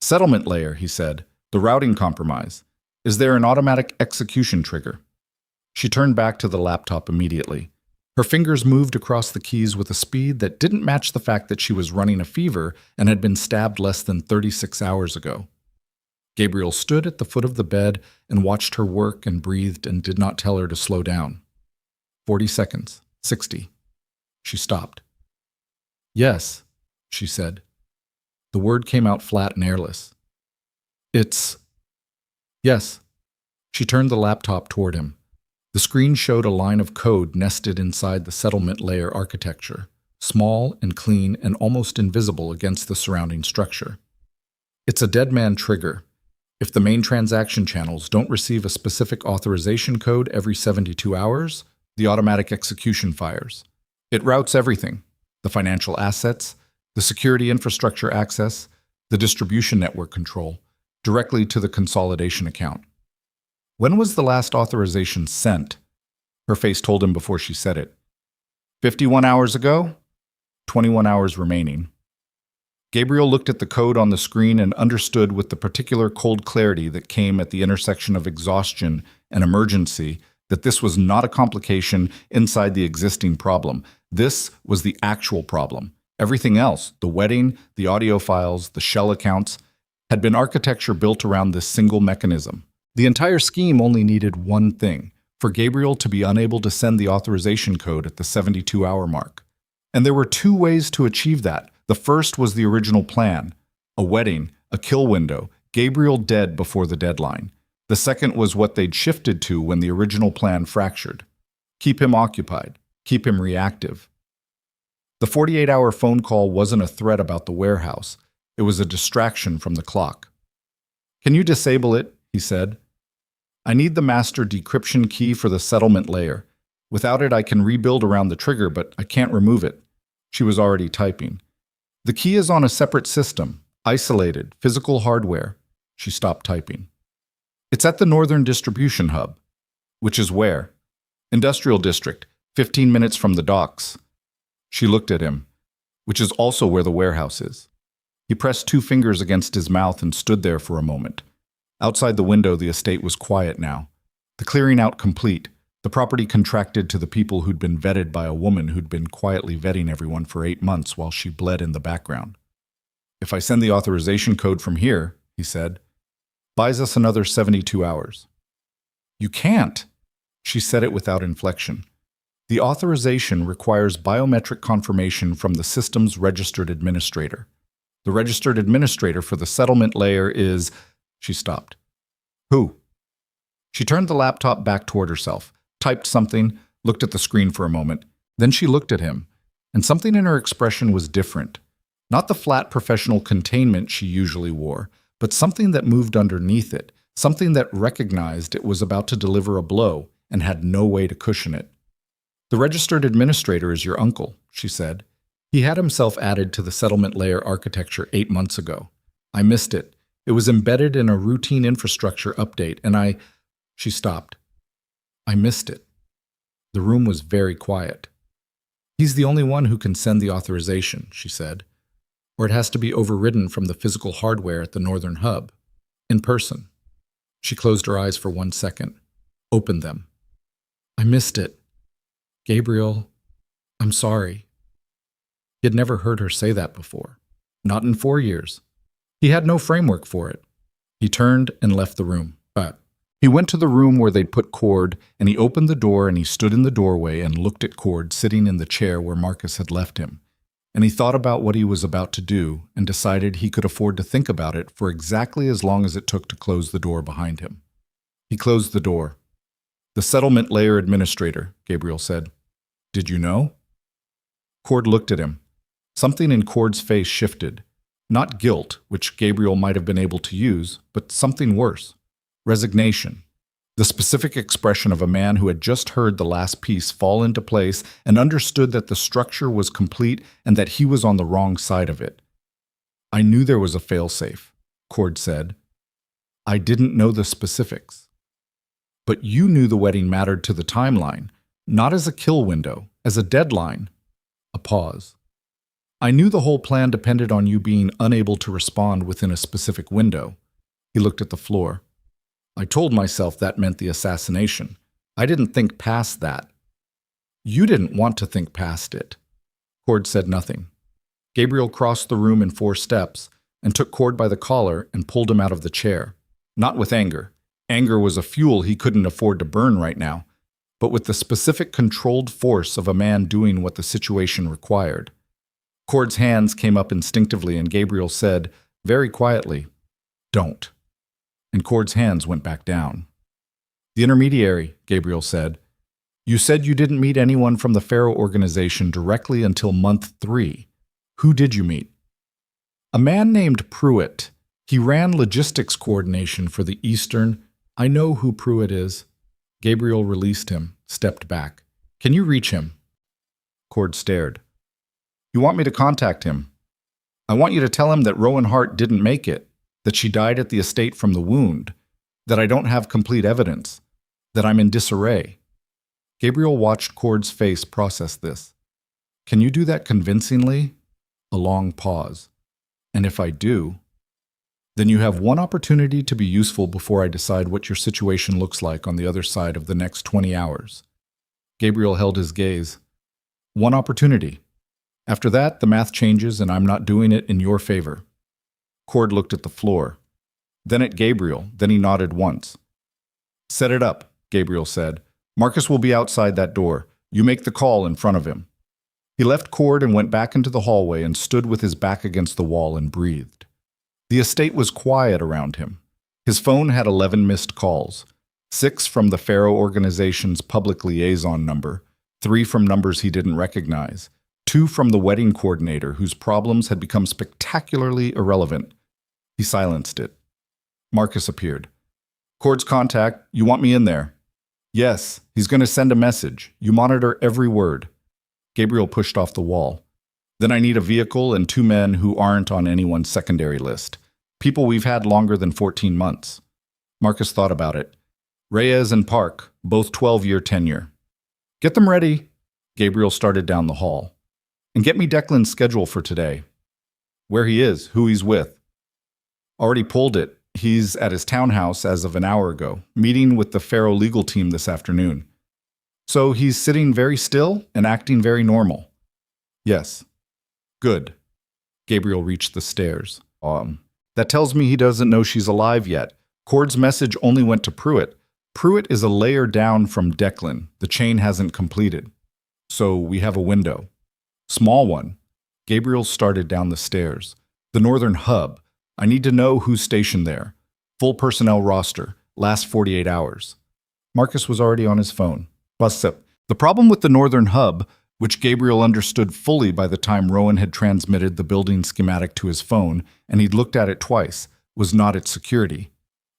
Settlement layer, he said. The routing compromise. Is there an automatic execution trigger? She turned back to the laptop immediately. Her fingers moved across the keys with a speed that didn't match the fact that she was running a fever and had been stabbed less than 36 hours ago. Gabriel stood at the foot of the bed and watched her work and breathed and did not tell her to slow down. 40 seconds. 60. She stopped. Yes, she said. The word came out flat and airless. It's... Yes. She turned the laptop toward him. The screen showed a line of code nested inside the settlement layer architecture, small and clean and almost invisible against the surrounding structure. It's a dead man trigger. If the main transaction channels don't receive a specific authorization code every 72 hours, the automatic execution fires. It routes everything: the financial assets, the security infrastructure access, the distribution network control, directly to the consolidation account. When was the last authorization sent? Her face told him before she said it. 51 hours ago? 21 hours remaining. Gabriel looked at the code on the screen and understood with the particular cold clarity that came at the intersection of exhaustion and emergency that this was not a complication inside the existing problem. This was the actual problem. Everything else, the wedding, the audio files, the shell accounts, had been architecture built around this single mechanism. The entire scheme only needed one thing: for Gabriel to be unable to send the authorization code at the 72-hour mark. And there were 2 ways to achieve that. The first was the original plan: a wedding, a kill window, Gabriel dead before the deadline. The second was what they'd shifted to when the original plan fractured: keep him occupied, keep him reactive. The 48-hour phone call wasn't a threat about the warehouse. It was a distraction from the clock. Can you disable it? He said. I need the master decryption key for the settlement layer. Without it, I can rebuild around the trigger, but I can't remove it. She was already typing. The key is on a separate system, isolated, physical hardware. She stopped typing. It's at the Northern Distribution Hub. Which is where? Industrial District, 15 minutes from the docks. She looked at him. Which is also where the warehouse is. He pressed 2 fingers against his mouth and stood there for a moment. Outside the window, the estate was quiet now. The clearing out complete. The property contracted to the people who'd been vetted by a woman who'd been quietly vetting everyone for 8 months while she bled in the background. If I send the authorization code from here, he said, buys us another 72 hours. You can't. She said it without inflection. The authorization requires biometric confirmation from the system's registered administrator. The registered administrator for the settlement layer is... She stopped. Who? She turned the laptop back toward herself, typed something, looked at the screen for a moment. Then she looked at him, and something in her expression was different. Not the flat professional containment she usually wore, but something that moved underneath it, something that recognized it was about to deliver a blow and had no way to cushion it. The registered administrator is your uncle, she said. He had himself added to the settlement layer architecture 8 months ago. I missed it. It was embedded in a routine infrastructure update, and She stopped. I missed it. The room was very quiet. He's the only one who can send the authorization, she said, or it has to be overridden from the physical hardware at the Northern Hub, in person. She closed her eyes for 1 second, opened them. I missed it. Gabriel, I'm sorry. He had never heard her say that before, not in 4 years. He had no framework for it. He turned and left the room. But he went to the room where they'd put Cord, and he opened the door and he stood in the doorway and looked at Cord sitting in the chair where Marcus had left him. And he thought about what he was about to do and decided he could afford to think about it for exactly as long as it took to close the door behind him. He closed the door. The settlement layer administrator, Gabriel said. Did you know? Cord looked at him. Something in Cord's face shifted. Not guilt, which Gabriel might have been able to use, but something worse. Resignation. The specific expression of a man who had just heard the last piece fall into place and understood that the structure was complete and that he was on the wrong side of it. I knew there was a failsafe, Cord said. I didn't know the specifics. But you knew the wedding mattered to the timeline, not as a kill window, as a deadline. A pause. I knew the whole plan depended on you being unable to respond within a specific window. He looked at the floor. I told myself that meant the assassination. I didn't think past that. You didn't want to think past it. Cord said nothing. Gabriel crossed the room in 4 steps and took Cord by the collar and pulled him out of the chair. Not with anger. Anger was a fuel he couldn't afford to burn right now, but with the specific controlled force of a man doing what the situation required. Cord's hands came up instinctively and Gabriel said, very quietly, "Don't." And Cord's hands went back down. The intermediary, Gabriel said. You said you didn't meet anyone from the Pharaoh organization directly until month 3. Who did you meet? A man named Pruitt. He ran logistics coordination for the Eastern. I know who Pruitt is. Gabriel released him, stepped back. Can you reach him? Cord stared. You want me to contact him? I want you to tell him that Rowan Hart didn't make it, that she died at the estate from the wound, that I don't have complete evidence, that I'm in disarray. Gabriel watched Cord's face process this. Can you do that convincingly? A long pause. And if I do, then you have one opportunity to be useful before I decide what your situation looks like on the other side of the next 20 hours. Gabriel held his gaze. One opportunity. After that, the math changes and I'm not doing it in your favor. Cord looked at the floor, then at Gabriel, then he nodded once. Set it up, Gabriel said. Marcus will be outside that door. You make the call in front of him. He left Cord and went back into the hallway and stood with his back against the wall and breathed. The estate was quiet around him. His phone had 11 missed calls, 6 from the Pharaoh organization's public liaison number, 3 from numbers he didn't recognize, 2 from the wedding coordinator whose problems had become spectacularly irrelevant. He silenced it. Marcus appeared. Cord's contact, you want me in there? Yes, he's going to send a message. You monitor every word. Gabriel pushed off the wall. Then I need a vehicle and 2 men who aren't on anyone's secondary list. People we've had longer than 14 months. Marcus thought about it. Reyes and Park, both 12-year tenure. Get them ready. Gabriel started down the hall. And get me Declan's schedule for today. Where he is, who he's with. Already pulled it. He's at his townhouse as of an hour ago, meeting with the Pharaoh legal team this afternoon. So he's sitting very still and acting very normal. Yes. Good. Gabriel reached the stairs. That tells me he doesn't know she's alive yet. Cord's message only went to Pruitt. Pruitt is a layer down from Declan. The chain hasn't completed. So we have a window. Small one. Gabriel started down the stairs. The northern hub. I need to know who's stationed there. Full personnel roster. Last 48 hours. Marcus was already on his phone. Bust up. The problem with the northern hub, which Gabriel understood fully by the time Rowan had transmitted the building schematic to his phone, and he'd looked at it twice, was not its security.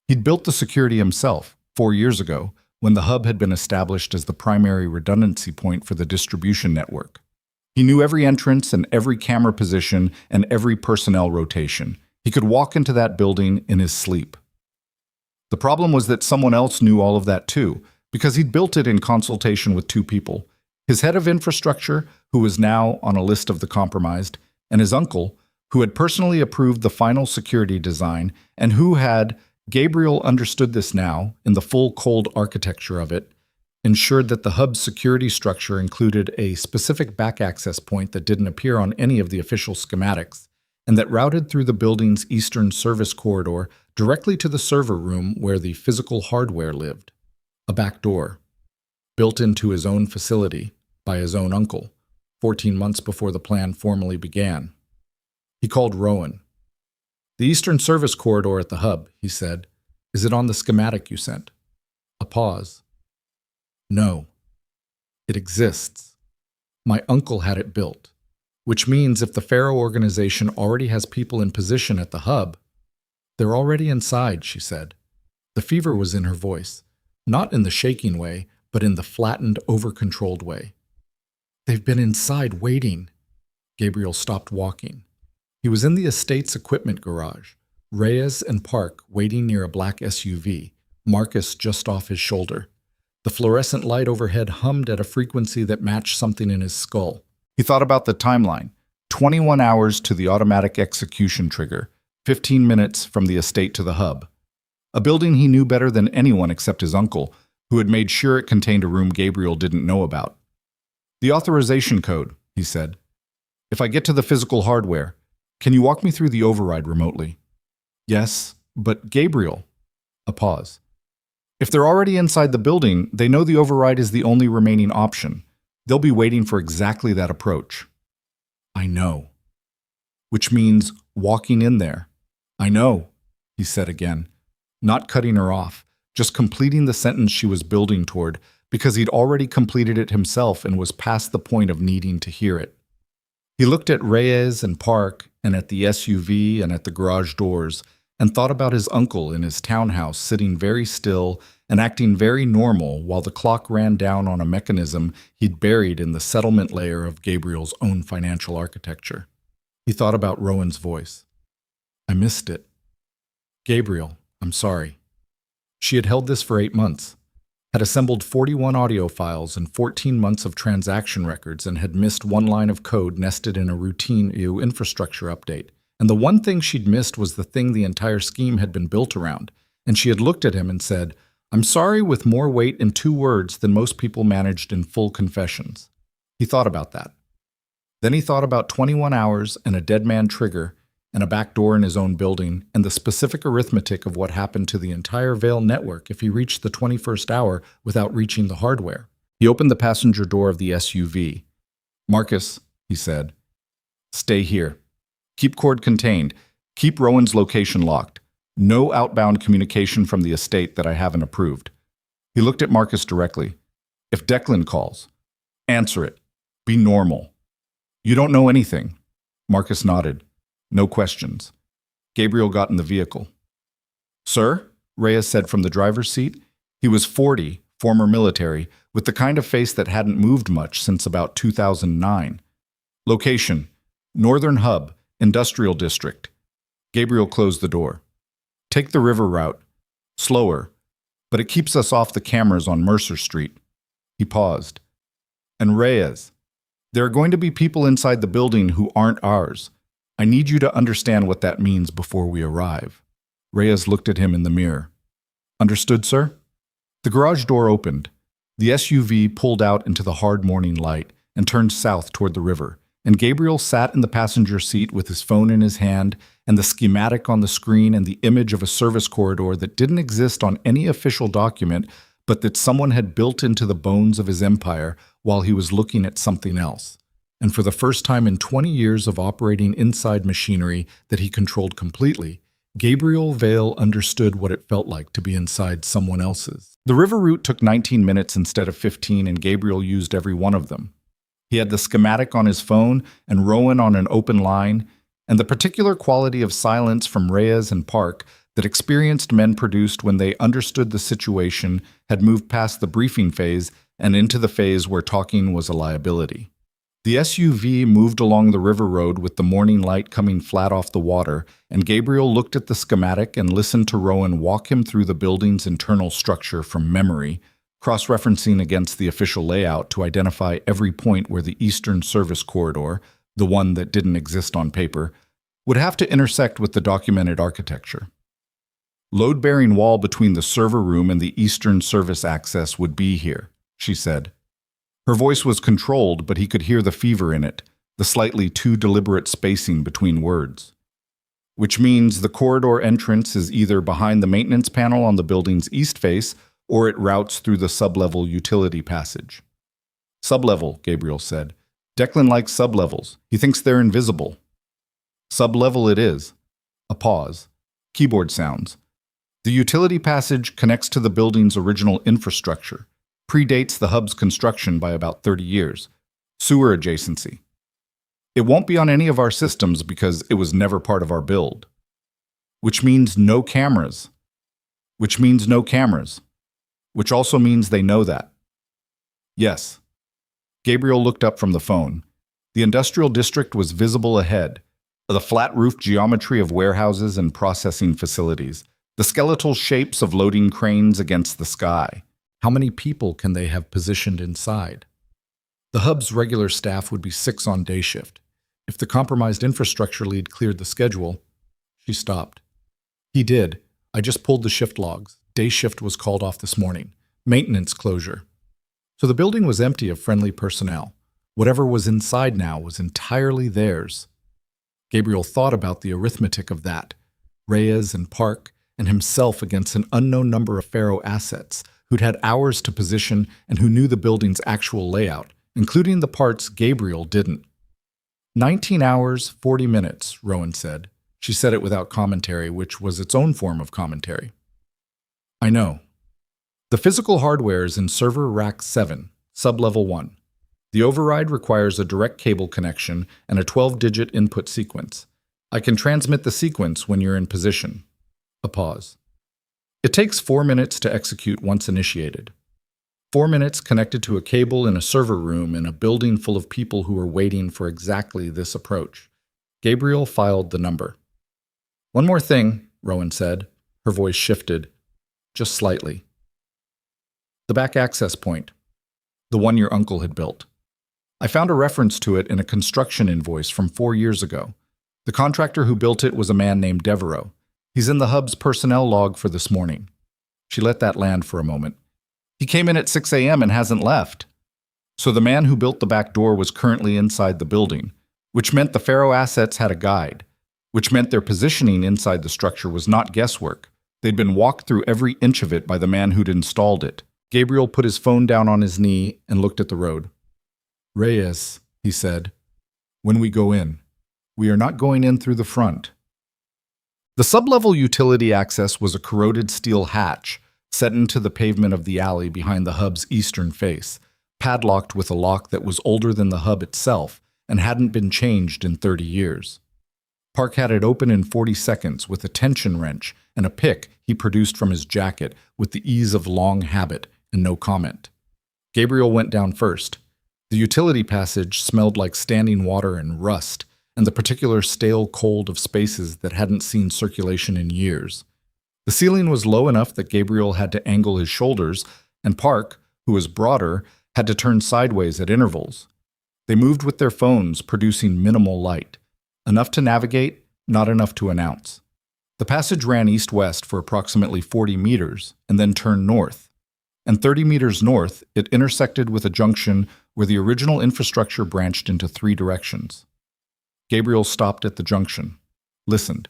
He'd built the security himself, 4 years ago, when the hub had been established as the primary redundancy point for the distribution network. He knew every entrance and every camera position and every personnel rotation. He could walk into that building in his sleep. The problem was that someone else knew all of that too, because he'd built it in consultation with 2 people. His head of infrastructure, who was now on a list of the compromised, and his uncle, who had personally approved the final security design and who had, Gabriel understood this now, in the full cold architecture of it, ensured that the hub's security structure included a specific back access point that didn't appear on any of the official schematics, and that routed through the building's eastern service corridor directly to the server room where the physical hardware lived. A back door, built into his own facility by his own uncle, 14 months before the plan formally began. He called Rowan. The eastern service corridor at the hub, he said. Is it on the schematic you sent? A pause. No, it exists. My uncle had it built, which means if the Pharaoh organization already has people in position at the hub, they're already inside, she said. The fever was in her voice, not in the shaking way, but in the flattened, over-controlled way. They've been inside waiting. Gabriel stopped walking. He was in the estate's equipment garage, Reyes and Park waiting near a black SUV, Marcus just off his shoulder. The fluorescent light overhead hummed at a frequency that matched something in his skull. He thought about the timeline. 21 hours to the automatic execution trigger, 15 minutes from the estate to the hub. A building he knew better than anyone except his uncle, who had made sure it contained a room Gabriel didn't know about. The authorization code, he said. If I get to the physical hardware, can you walk me through the override remotely? Yes, but Gabriel. A pause. If they're already inside the building, they know the override is the only remaining option. They'll be waiting for exactly that approach. I know. Which means walking in there. I know, he said again, not cutting her off, just completing the sentence she was building toward, because he'd already completed it himself and was past the point of needing to hear it. He looked at Reyes and Park and at the SUV and at the garage doors and thought about his uncle in his townhouse sitting very still and acting very normal while the clock ran down on a mechanism he'd buried in the settlement layer of Gabriel's own financial architecture. He thought about Rowan's voice. I missed it. Gabriel, I'm sorry. She had held this for 8 months, had assembled 41 audio files and 14 months of transaction records, and had missed one line of code nested in a routine EU infrastructure update. And the one thing she'd missed was the thing the entire scheme had been built around. And she had looked at him and said, I'm sorry, with more weight in 2 words than most people managed in full confessions. He thought about that. Then he thought about 21 hours and a dead man trigger and a back door in his own building and the specific arithmetic of what happened to the entire Vale network if he reached the 21st hour without reaching the hardware. He opened the passenger door of the SUV. Marcus, he said, stay here. Keep cord contained. Keep Rowan's location locked. No outbound communication from the estate that I haven't approved. He looked at Marcus directly. If Declan calls, answer it. Be normal. You don't know anything. Marcus nodded. No questions. Gabriel got in the vehicle. Sir, Reyes said from the driver's seat. He was 40, former military, with the kind of face that hadn't moved much since about 2009. Location, Northern Hub, Industrial District. Gabriel closed the door. Take the river route. Slower, but it keeps us off the cameras on Mercer Street. He paused. And Reyes, there are going to be people inside the building who aren't ours. I need you to understand what that means before we arrive. Reyes looked at him in the mirror. Understood, sir? The garage door opened. The SUV pulled out into the hard morning light and turned south toward the river, and Gabriel sat in the passenger seat with his phone in his hand and the schematic on the screen and the image of a service corridor that didn't exist on any official document, but that someone had built into the bones of his empire while he was looking at something else. And for the first time in 20 years of operating inside machinery that he controlled completely, Gabriel Vale understood what it felt like to be inside someone else's. The river route took 19 minutes instead of 15, and Gabriel used every one of them. He had the schematic on his phone and Rowan on an open line, and the particular quality of silence from Reyes and Park that experienced men produced when they understood the situation had moved past the briefing phase and into the phase where talking was a liability. The SUV moved along the river road with the morning light coming flat off the water, and Gabriel looked at the schematic and listened to Rowan walk him through the building's internal structure from memory, cross-referencing against the official layout to identify every point where the Eastern Service Corridor, the one that didn't exist on paper, would have to intersect with the documented architecture. Load-bearing wall between the server room and the Eastern Service access would be here, she said. Her voice was controlled, but he could hear the fever in it, the slightly too deliberate spacing between words. Which means the corridor entrance is either behind the maintenance panel on the building's east face, or it routes through the sublevel utility passage. Sublevel, Gabriel said. Declan likes sublevels. He thinks they're invisible. Sublevel it is. A pause. Keyboard sounds. The utility passage connects to the building's original infrastructure. Predates the hub's construction by about 30 years. Sewer adjacency. It won't be on any of our systems because it was never part of our build. Which means no cameras. Which means no cameras. Which also means they know that. Yes. Gabriel looked up from the phone. The industrial district was visible ahead. The flat-roofed geometry of warehouses and processing facilities. The skeletal shapes of loading cranes against the sky. How many people can they have positioned inside? The hub's regular staff would be 6 on day shift. If the compromised infrastructure lead cleared the schedule, she stopped. He did. I just pulled the shift logs. Day shift was called off this morning. Maintenance closure. So the building was empty of friendly personnel. Whatever was inside now was entirely theirs. Gabriel thought about the arithmetic of that. Reyes and Park and himself against an unknown number of Pharaoh assets who'd had hours to position and who knew the building's actual layout, including the parts Gabriel didn't. 19 hours, 40 minutes, Rowan said. She said it without commentary, which was its own form of commentary. I know. The physical hardware is in server rack 7, sub-level 1. The override requires a direct cable connection and a 12-digit input sequence. I can transmit the sequence when you're in position. A pause. It takes 4 minutes to execute once initiated. 4 minutes connected to a cable in a server room in a building full of people who were waiting for exactly this approach. Gabriel filed the number. One more thing, Rowan said. Her voice shifted, just slightly. The back access point. The one your uncle had built. I found a reference to it in a construction invoice from 4 years ago. The contractor who built it was a man named Devereaux. He's in the hub's personnel log for this morning. She let that land for a moment. He came in at 6 a.m. and hasn't left. So the man who built the back door was currently inside the building, which meant the Pharaoh assets had a guide, which meant their positioning inside the structure was not guesswork. They'd been walked through every inch of it by the man who'd installed it. Gabriel put his phone down on his knee and looked at the road. Reyes, he said, when we go in, we are not going in through the front. The sublevel utility access was a corroded steel hatch set into the pavement of the alley behind the hub's eastern face, padlocked with a lock that was older than the hub itself and hadn't been changed in 30 years. Park had it open in 40 seconds with a tension wrench and a pick he produced from his jacket with the ease of long habit and no comment. Gabriel went down first. The utility passage smelled like standing water and rust, and the particular stale cold of spaces that hadn't seen circulation in years. The ceiling was low enough that Gabriel had to angle his shoulders, and Park, who was broader, had to turn sideways at intervals. They moved with their phones, producing minimal light. Enough to navigate, not enough to announce. The passage ran east-west for approximately 40 meters, and then turned north. And 30 meters north, it intersected with a junction where the original infrastructure branched into 3 directions. Gabriel stopped at the junction, listened.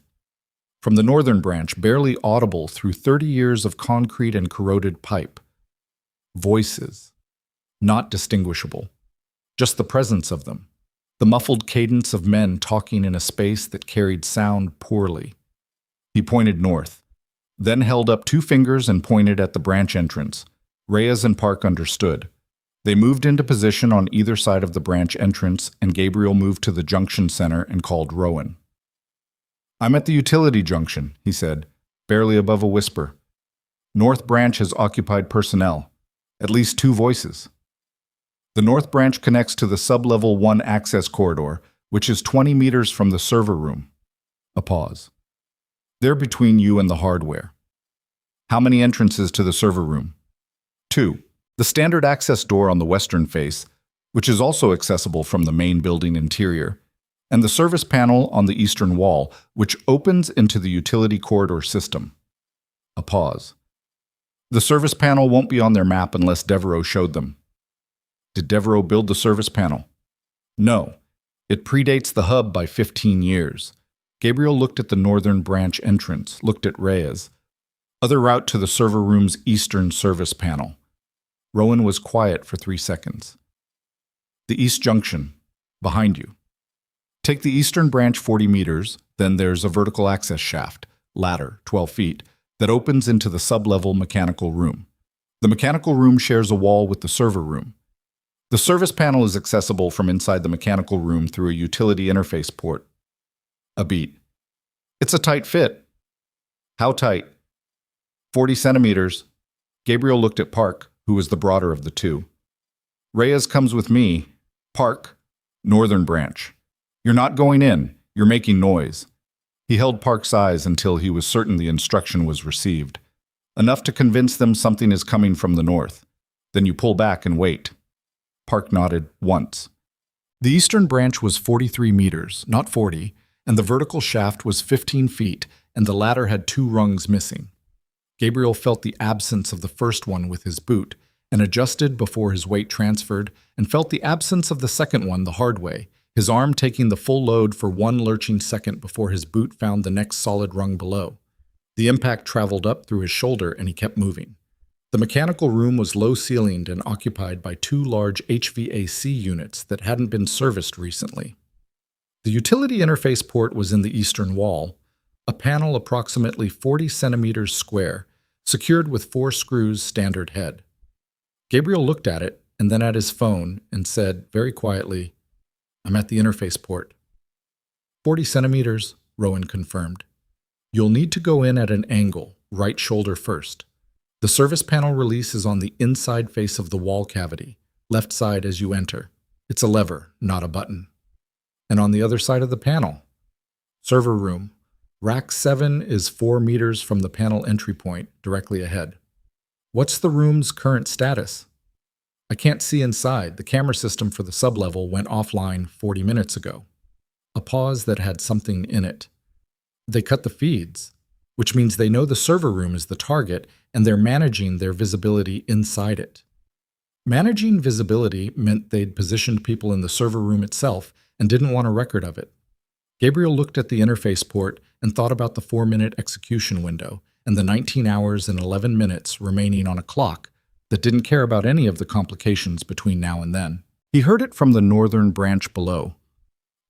From the northern branch, barely audible through 30 years of concrete and corroded pipe. Voices. Not distinguishable. Just the presence of them. The muffled cadence of men talking in a space that carried sound poorly. He pointed north, then held up 2 fingers and pointed at the branch entrance. Reyes and Park understood. They moved into position on either side of the branch entrance, and Gabriel moved to the junction center and called Rowan. I'm at the utility junction, he said, barely above a whisper. North branch has occupied personnel, at least 2 voices. The north branch connects to the sub-level 1 access corridor, which is 20 meters from the server room. A pause. They're between you and the hardware. How many entrances to the server room? 2. The standard access door on the western face, which is also accessible from the main building interior, and the service panel on the eastern wall, which opens into the utility corridor system. A pause. The service panel won't be on their map unless Devereaux showed them. Did Devereaux build the service panel? No. It predates the hub by 15 years. Gabriel looked at the northern branch entrance, looked at Reyes. Other route to the server room's eastern service panel. Rowan was quiet for 3 seconds. The east junction, behind you. Take the eastern branch 40 meters, then there's a vertical access shaft, ladder, 12 feet, that opens into the sub-level mechanical room. The mechanical room shares a wall with the server room. The service panel is accessible from inside the mechanical room through a utility interface port. A beat. It's a tight fit. How tight? 40 centimeters. Gabriel looked at Park, who was the broader of the two. Reyes comes with me. Park, northern branch. You're not going in. You're making noise. He held Park's eyes until he was certain the instruction was received. Enough to convince them something is coming from the north. Then you pull back and wait. Park nodded once. The eastern branch was 43 meters, not 40, and the vertical shaft was 15 feet, and the ladder had 2 rungs missing. Gabriel felt the absence of the first one with his boot, and adjusted before his weight transferred, and felt the absence of the second one the hard way, his arm taking the full load for 1 lurching second before his boot found the next solid rung below. The impact traveled up through his shoulder, and he kept moving. The mechanical room was low-ceilinged and occupied by 2 large HVAC units that hadn't been serviced recently. The utility interface port was in the eastern wall, a panel approximately 40 centimeters square, secured with 4 screws standard head. Gabriel looked at it and then at his phone and said very quietly, "I'm at the interface port." 40 centimeters, Rowan confirmed. "You'll need to go in at an angle, right shoulder first. The service panel release is on the inside face of the wall cavity, left side as you enter. It's a lever, not a button. And on the other side of the panel, server room. Rack 7 is 4 meters from the panel entry point, directly ahead. What's the room's current status? I can't see inside. The camera system for the sublevel went offline 40 minutes ago. A pause that had something in it. They cut the feeds, which means they know the server room is the target and they're managing their visibility inside it. Managing visibility meant they'd positioned people in the server room itself and didn't want a record of it. Gabriel looked at the interface port and thought about the 4-minute execution window and the 19 hours and 11 minutes remaining on a clock that didn't care about any of the complications between now and then. He heard it from the northern branch below.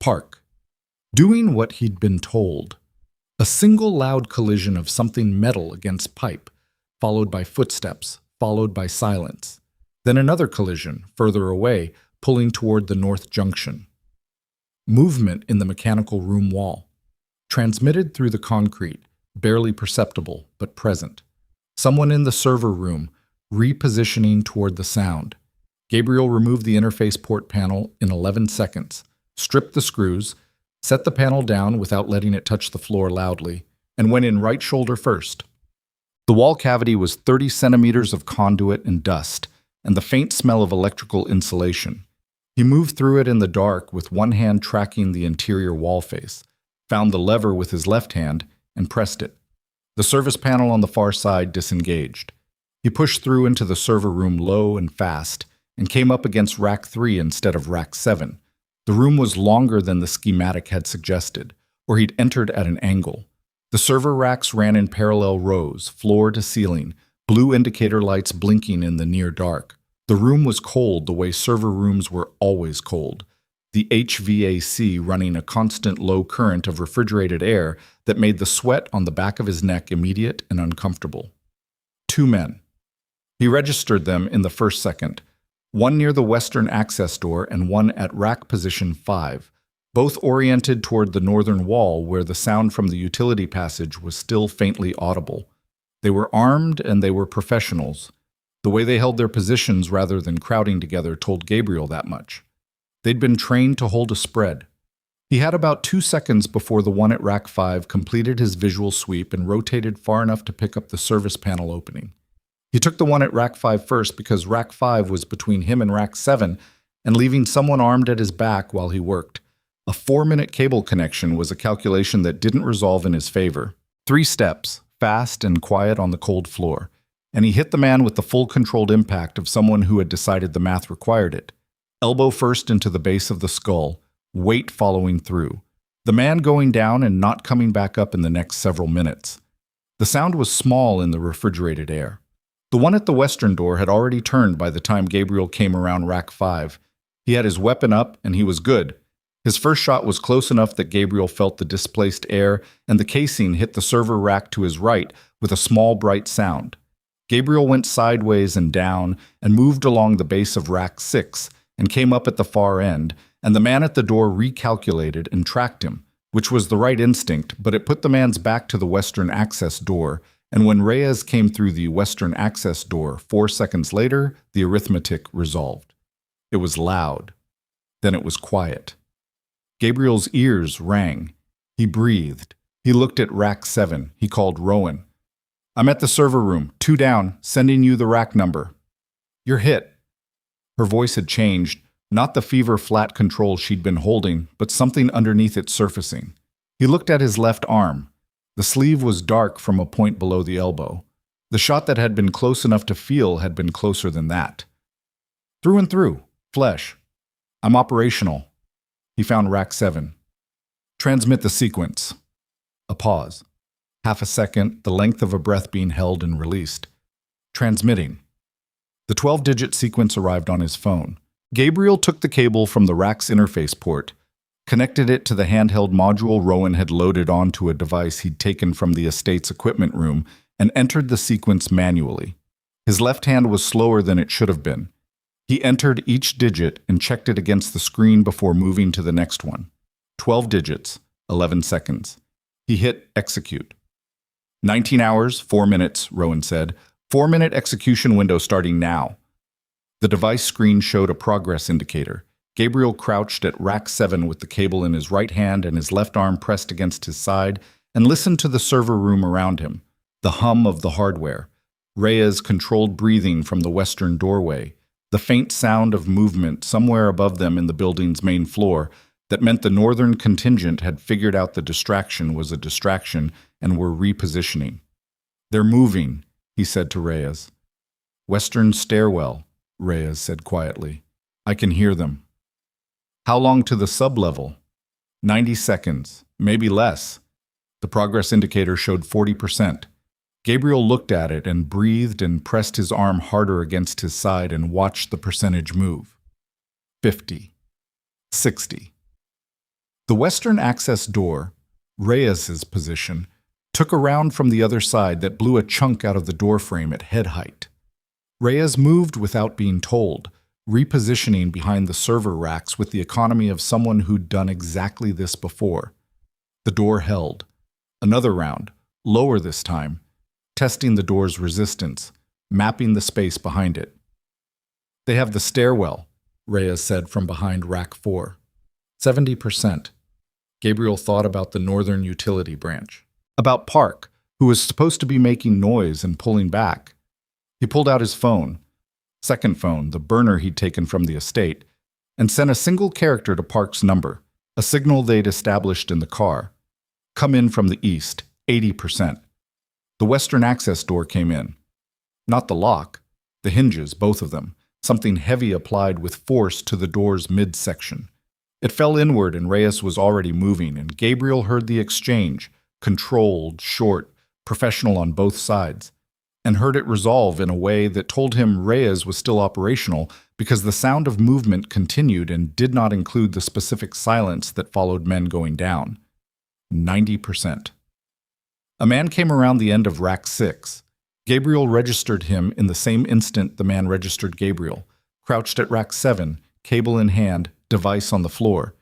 Park. Doing what he'd been told. A single loud collision of something metal against pipe, followed by footsteps, followed by silence. Then another collision, further away, pulling toward the north junction. Movement in the mechanical room wall. Transmitted through the concrete, barely perceptible, but present. Someone in the server room, repositioning toward the sound. Gabriel removed the interface port panel in 11 seconds, stripped the screws, set the panel down without letting it touch the floor loudly, and went in right shoulder first. The wall cavity was 30 centimeters of conduit and dust, and the faint smell of electrical insulation. He moved through it in the dark with one hand tracking the interior wall face, found the lever with his left hand, and pressed it. The service panel on the far side disengaged. He pushed through into the server room low and fast, and came up against Rack 3 instead of Rack 7. The room was longer than the schematic had suggested, or he'd entered at an angle. The server racks ran in parallel rows, floor to ceiling, blue indicator lights blinking in the near dark. The room was cold the way server rooms were always cold, the HVAC running a constant low current of refrigerated air that made the sweat on the back of his neck immediate and uncomfortable. 2 men. He registered them in the first second, one near the western access door and one at rack position 5, both oriented toward the northern wall where the sound from the utility passage was still faintly audible. They were armed and they were professionals. The way they held their positions rather than crowding together told Gabriel that much. They'd been trained to hold a spread. He had about 2 seconds before the one at Rack 5 completed his visual sweep and rotated far enough to pick up the service panel opening. He took the one at Rack 5 first because Rack 5 was between him and Rack 7 and leaving someone armed at his back while he worked. A 4-minute cable connection was a calculation that didn't resolve in his favor. 3 steps, fast and quiet on the cold floor, and he hit the man with the full controlled impact of someone who had decided the math required it. Elbow first into the base of the skull, weight following through. The man going down and not coming back up in the next several minutes. The sound was small in the refrigerated air. The one at the western door had already turned by the time Gabriel came around Rack 5. He had his weapon up and he was good. His first shot was close enough that Gabriel felt the displaced air and the casing hit the server rack to his right with a small bright sound. Gabriel went sideways and down and moved along the base of rack 6 and came up at the far end, and the man at the door recalculated and tracked him, which was the right instinct, but it put the man's back to the western access door, and when Reyes came through the western access door 4 seconds later, the arithmetic resolved. It was loud. Then it was quiet. Gabriel's ears rang. He breathed. He looked at rack 7. He called Rowan. "I'm at the server room, 2 down, sending you the rack number." "You're hit." Her voice had changed, not the fever-flat control she'd been holding, but something underneath it surfacing. He looked at his left arm. The sleeve was dark from a point below the elbow. The shot that had been close enough to feel had been closer than that. "Through and through. Flesh. I'm operational." He found rack 7. "Transmit the sequence." A pause. Half a second, the length of a breath being held and released. "Transmitting." The 12-digit sequence arrived on his phone. Gabriel took the cable from the rack's interface port, connected it to the handheld module Rowan had loaded onto a device he'd taken from the estate's equipment room, and entered the sequence manually. His left hand was slower than it should have been. He entered each digit and checked it against the screen before moving to the next one. 12 digits, 11 seconds. He hit execute. 19 hours, 4 minutes, Rowan said. 4-minute execution window starting now. The device screen showed a progress indicator. Gabriel crouched at rack 7 with the cable in his right hand and his left arm pressed against his side and listened to the server room around him, the hum of the hardware, Rhea's controlled breathing from the western doorway, the faint sound of movement somewhere above them in the building's main floor that meant the northern contingent had figured out the distraction was a distraction and were repositioning. "They're moving," he said to Reyes. "Western stairwell," Reyes said quietly. "I can hear them." "How long to the sub-level?" 90 seconds, maybe less. The progress indicator showed 40%. Gabriel looked at it and breathed and pressed his arm harder against his side and watched the percentage move. 50. 60. The western access door, Reyes's position, took a round from the other side that blew a chunk out of the doorframe at head height. Reyes moved without being told, repositioning behind the server racks with the economy of someone who'd done exactly this before. The door held. Another round, lower this time, testing the door's resistance, mapping the space behind it. "They have the stairwell," Reyes said from behind rack 4. 70%. Gabriel thought about the northern utility branch. About Park, who was supposed to be making noise and pulling back. He pulled out his phone, second phone, the burner he'd taken from the estate, and sent a single character to Park's number, a signal they'd established in the car. "Come in from the east, 80%. The western access door came in. Not the lock, the hinges, both of them, something heavy applied with force to the door's midsection. It fell inward and Reyes was already moving, and Gabriel heard the exchange, controlled, short, professional on both sides, and heard it resolve in a way that told him Reyes was still operational because the sound of movement continued and did not include the specific silence that followed men going down. 90%. A man came around the end of rack 6. Gabriel registered him in the same instant the man registered Gabriel, crouched at rack 7, cable in hand, device on the floor.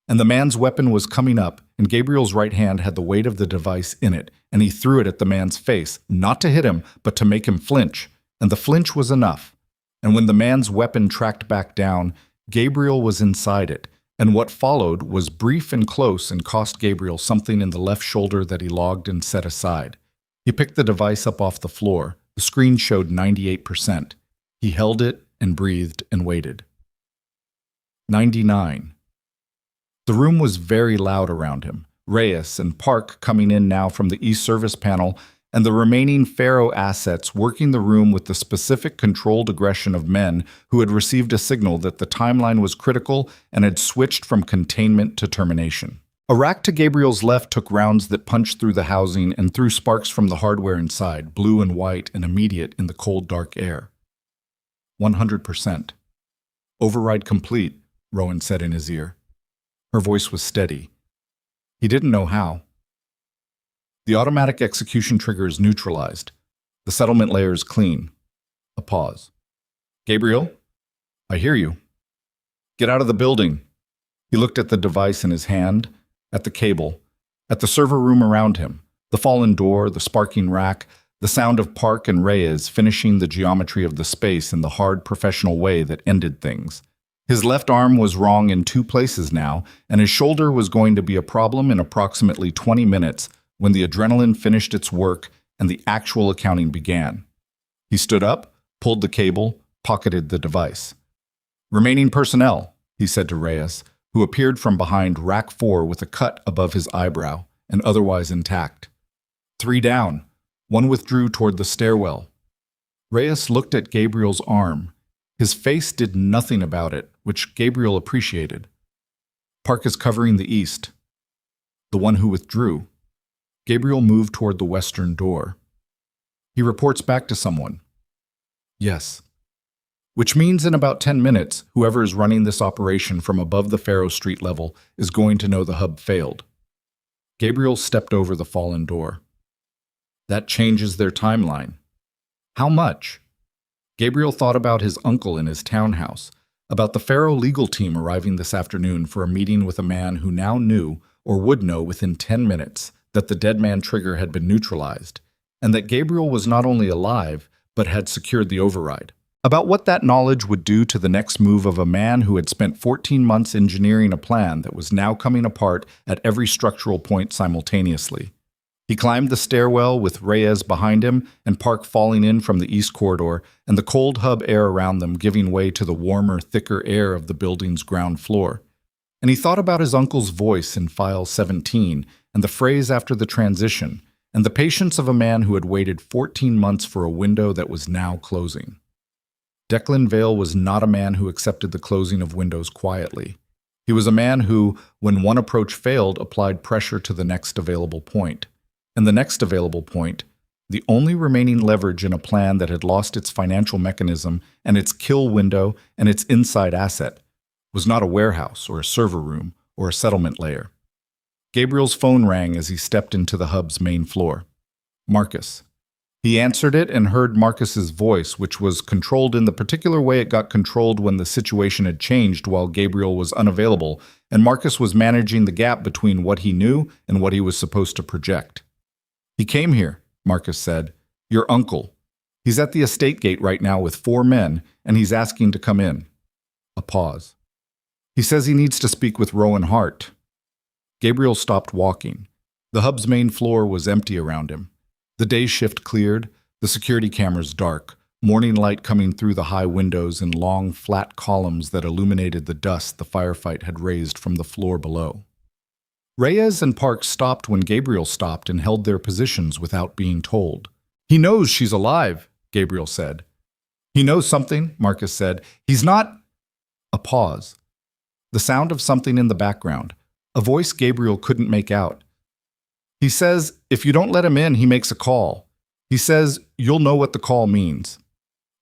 And the man's weapon was coming up, and Gabriel's right hand had the weight of the device in it, and he threw it at the man's face, not to hit him, but to make him flinch, and the flinch was enough. And when the man's weapon tracked back down, Gabriel was inside it, and what followed was brief and close and cost Gabriel something in the left shoulder that he logged and set aside. He picked the device up off the floor. The screen showed 98%. He held it and breathed and waited. 99. The room was very loud around him. Reyes and Park coming in now from the East Service panel, and the remaining Pharaoh assets working the room with the specific controlled aggression of men who had received a signal that the timeline was critical and had switched from containment to termination. A rack to Gabriel's left took rounds that punched through the housing and threw sparks from the hardware inside, blue and white and immediate in the cold, dark air. 100%. "Override complete," Rowan said in his ear. Her voice was steady. He didn't know how. "The automatic execution trigger is neutralized. The settlement layer is clean. A pause. Gabriel? I hear you. Get out of the building. He looked at the device in his hand, at the cable, at the server room around him, the fallen door, the sparking rack, the sound of Park and Reyes finishing the geometry of the space in the hard professional way that ended things. His left arm was wrong in 2 places now, and his shoulder was going to be a problem in approximately 20 minutes when the adrenaline finished its work and the actual accounting began. He stood up, pulled the cable, pocketed the device. Remaining personnel, he said to Reyes, who appeared from behind rack 4 with a cut above his eyebrow and otherwise intact. 3 down. 1 withdrew toward the stairwell. Reyes looked at Gabriel's arm. His face did nothing about it, which Gabriel appreciated. Park is covering the east. The one who withdrew. Gabriel moved toward the western door. He reports back to someone. Yes. Which means in about 10 minutes, whoever is running this operation from above the Faro Street level is going to know the hub failed. Gabriel stepped over the fallen door. That changes their timeline. How much? Gabriel thought about his uncle in his townhouse, about the Faro legal team arriving this afternoon for a meeting with a man who now knew, or would know within 10 minutes, that the dead man trigger had been neutralized, and that Gabriel was not only alive, but had secured the override. About what that knowledge would do to the next move of a man who had spent 14 months engineering a plan that was now coming apart at every structural point simultaneously. He climbed the stairwell with Reyes behind him and Park falling in from the east corridor and the cold hub air around them giving way to the warmer, thicker air of the building's ground floor. And he thought about his uncle's voice in File 17 and the phrase after the transition and the patience of a man who had waited 14 months for a window that was now closing. Declan Vale was not a man who accepted the closing of windows quietly. He was a man who, when one approach failed, applied pressure to the next available point. And the next available point, the only remaining leverage in a plan that had lost its financial mechanism and its kill window and its inside asset, was not a warehouse or a server room or a settlement layer. Gabriel's phone rang as he stepped into the hub's main floor. Marcus. He answered it and heard Marcus's voice, which was controlled in the particular way it got controlled when the situation had changed while Gabriel was unavailable, and Marcus was managing the gap between what he knew and what he was supposed to project. He came here, Marcus said. Your uncle. He's at the estate gate right now with 4 men, and he's asking to come in. A pause. He says he needs to speak with Rowan Hart. Gabriel stopped walking. The hub's main floor was empty around him. The day shift cleared, the security cameras dark, morning light coming through the high windows in long, flat columns that illuminated the dust the firefight had raised from the floor below. Reyes and Park stopped when Gabriel stopped and held their positions without being told. He knows she's alive, Gabriel said. He knows something, Marcus said. He's not... A pause. The sound of something in the background, a voice Gabriel couldn't make out. He says, if you don't let him in, he makes a call. He says, you'll know what the call means.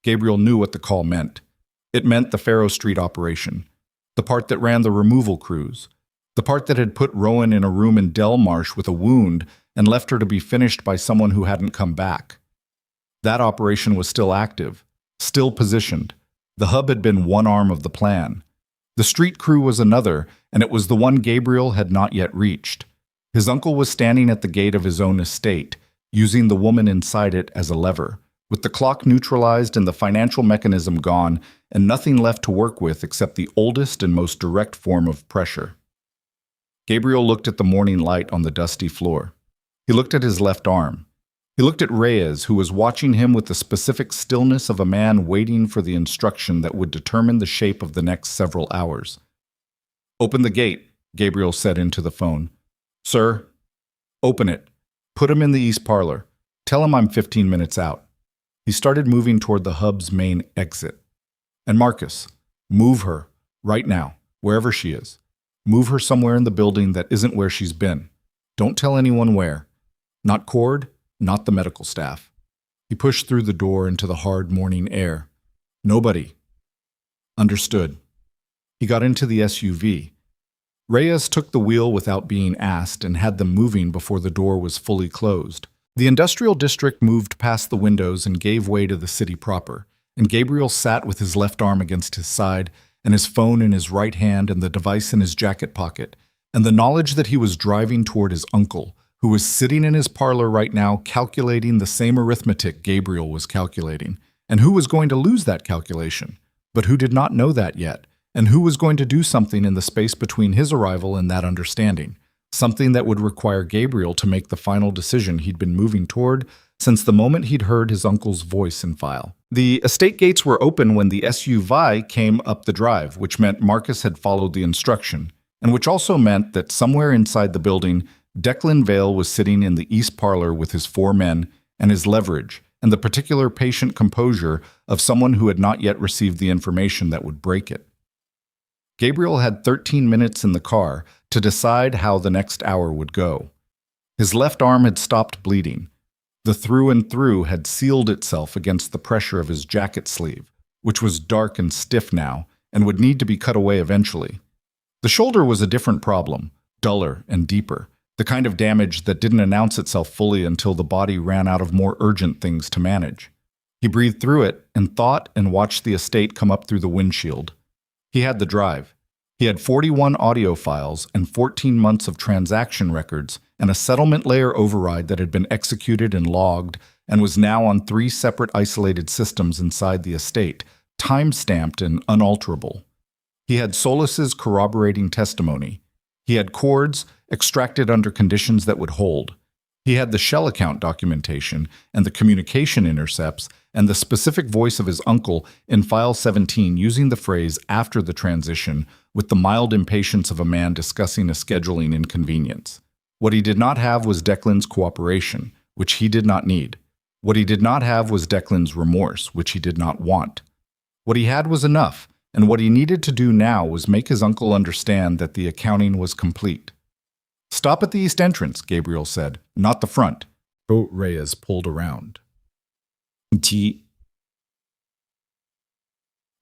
Gabriel knew what the call meant. It meant the Faro Street operation, the part that ran the removal crews, the part that had put Rowan in a room in Delmarsh with a wound and left her to be finished by someone who hadn't come back. That operation was still active, still positioned. The hub had been one arm of the plan. The street crew was another, and it was the one Gabriel had not yet reached. His uncle was standing at the gate of his own estate, using the woman inside it as a lever, with the clock neutralized and the financial mechanism gone, and nothing left to work with except the oldest and most direct form of pressure. Gabriel looked at the morning light on the dusty floor. He looked at his left arm. He looked at Reyes, who was watching him with the specific stillness of a man waiting for the instruction that would determine the shape of the next several hours. Open the gate, Gabriel said into the phone. Sir, open it. Put him in the east parlor. Tell him I'm 15 minutes out. He started moving toward the hub's main exit. And Marcus, move her, right now, wherever she is. Move her somewhere in the building that isn't where she's been. Don't tell anyone where. Not Cord, not the medical staff. He pushed through the door into the hard morning air. Nobody. Understood. He got into the SUV. Reyes took the wheel without being asked and had them moving before the door was fully closed. The industrial district moved past the windows and gave way to the city proper, and Gabriel sat with his left arm against his side and his phone in his right hand and the device in his jacket pocket, and the knowledge that he was driving toward his uncle, who was sitting in his parlor right now calculating the same arithmetic Gabriel was calculating, and who was going to lose that calculation, but who did not know that yet, and who was going to do something in the space between his arrival and that understanding, something that would require Gabriel to make the final decision he'd been moving toward since the moment he'd heard his uncle's voice in file. The estate gates were open when the SUV came up the drive, which meant Marcus had followed the instruction, and which also meant that somewhere inside the building, Declan Vale was sitting in the east parlor with his 4 men and his leverage, and the particular patient composure of someone who had not yet received the information that would break it. Gabriel had 13 minutes in the car to decide how the next hour would go. His left arm had stopped bleeding. The through and through had sealed itself against the pressure of his jacket sleeve, which was dark and stiff now and would need to be cut away eventually. The shoulder was a different problem, duller and deeper, the kind of damage that didn't announce itself fully until the body ran out of more urgent things to manage. He breathed through it and thought and watched the estate come up through the windshield. He had the drive. He had 41 audio files and 14 months of transaction records and a settlement layer override that had been executed and logged and was now on 3 separate isolated systems inside the estate, time-stamped and unalterable. He had Solis's corroborating testimony. He had cords extracted under conditions that would hold. He had the shell account documentation and the communication intercepts and the specific voice of his uncle in file 17 using the phrase after the transition with the mild impatience of a man discussing a scheduling inconvenience. What he did not have was Declan's cooperation, which he did not need. What he did not have was Declan's remorse, which he did not want. What he had was enough, and what he needed to do now was make his uncle understand that the accounting was complete. "Stop at the east entrance," Gabriel said, "not the front." Boat Reyes pulled around.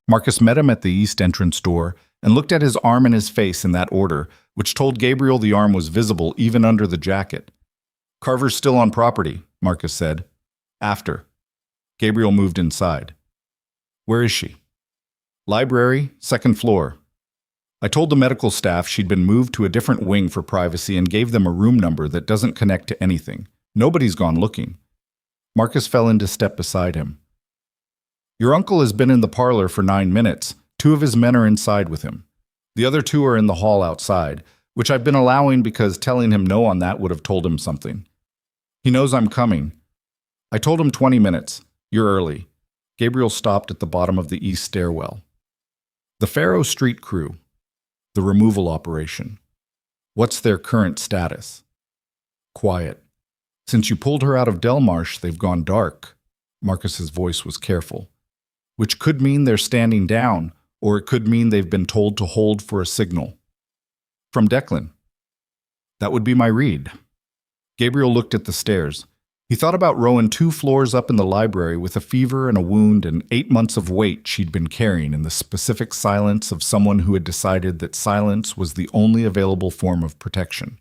Marcus met him at the east entrance door and looked at his arm and his face in that order, which told Gabriel the arm was visible even under the jacket. "Carver's still on property," Marcus said. "After." Gabriel moved inside. "Where is she?" "Library, 2nd floor. I told the medical staff she'd been moved to a different wing for privacy and gave them a room number that doesn't connect to anything. Nobody's gone looking." Marcus fell into step beside him. "Your uncle has been in the parlor for 9 minutes. 2 of his men are inside with him. The other 2 are in the hall outside, which I've been allowing because telling him no on that would have told him something. He knows I'm coming. I told him 20 minutes. You're early." Gabriel stopped at the bottom of the east stairwell. "The Faro Street crew. The removal operation. What's their current status?" "Quiet. Since you pulled her out of Delmarsh, they've gone dark." Marcus's voice was careful. "Which could mean they're standing down, or it could mean they've been told to hold for a signal." "From Declan." "That would be my read." Gabriel looked at the stairs. He thought about Rowan 2 floors up in the library with a fever and a wound and 8 months of weight she'd been carrying in the specific silence of someone who had decided that silence was the only available form of protection.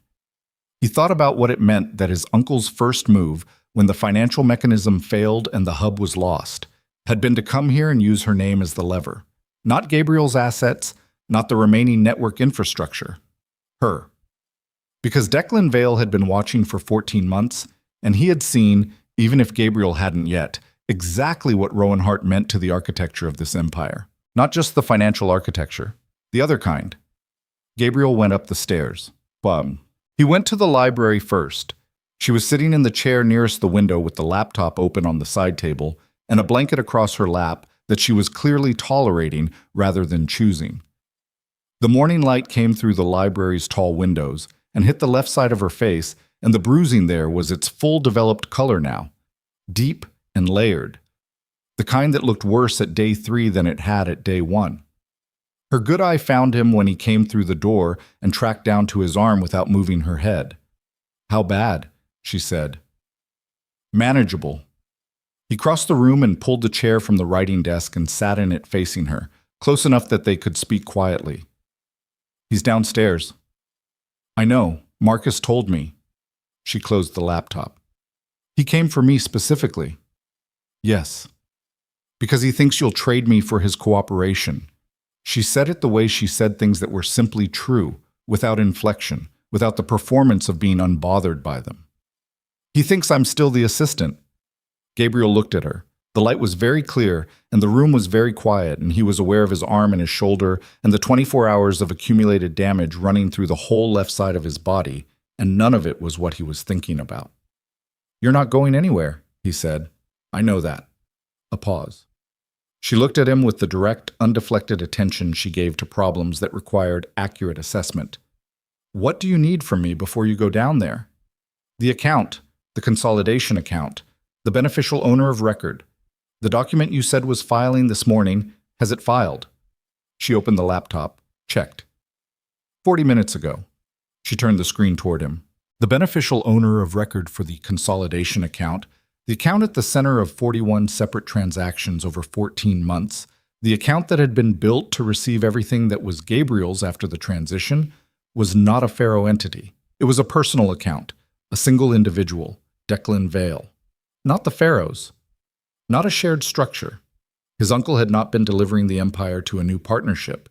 He thought about what it meant that his uncle's first move, when the financial mechanism failed and the hub was lost, had been to come here and use her name as the lever. Not Gabriel's assets, not the remaining network infrastructure. Her. Because Declan Vale had been watching for 14 months, and he had seen, even if Gabriel hadn't yet, exactly what Rowan Hart meant to the architecture of this empire. Not just the financial architecture, the other kind. Gabriel went up the stairs. He went to the library first. She was sitting in the chair nearest the window with the laptop open on the side table and a blanket across her lap that she was clearly tolerating rather than choosing. The morning light came through the library's tall windows and hit the left side of her face, and the bruising there was its full developed color now, deep and layered, the kind that looked worse at day 3 than it had at day 1. Her good eye found him when he came through the door and tracked down to his arm without moving her head. "How bad?" she said. "Manageable." He crossed the room and pulled the chair from the writing desk and sat in it facing her, close enough that they could speak quietly. "He's downstairs." "I know. Marcus told me." She closed the laptop. He came for me specifically. Yes. Because he thinks you'll trade me for his cooperation. She said it the way she said things that were simply true, without inflection, without the performance of being unbothered by them. He thinks I'm still the assistant. Gabriel looked at her. The light was very clear, and the room was very quiet, and he was aware of his arm and his shoulder, and the 24 hours of accumulated damage running through the whole left side of his body, and none of it was what he was thinking about. You're not going anywhere, he said. I know that. A pause. She looked at him with the direct, undeflected attention she gave to problems that required accurate assessment. What do you need from me before you go down there? The account, the consolidation account, the beneficial owner of record. The document you said was filing this morning, has it filed? She opened the laptop, checked. 40 minutes ago. She turned the screen toward him. The beneficial owner of record for the consolidation account, the account at the center of 41 separate transactions over 14 months, the account that had been built to receive everything that was Gabriel's after the transition, was not a Pharaoh entity. It was a personal account, a single individual, Gabriel Vale. Not the Pharaoh's. Not a shared structure. His uncle had not been delivering the empire to a new partnership.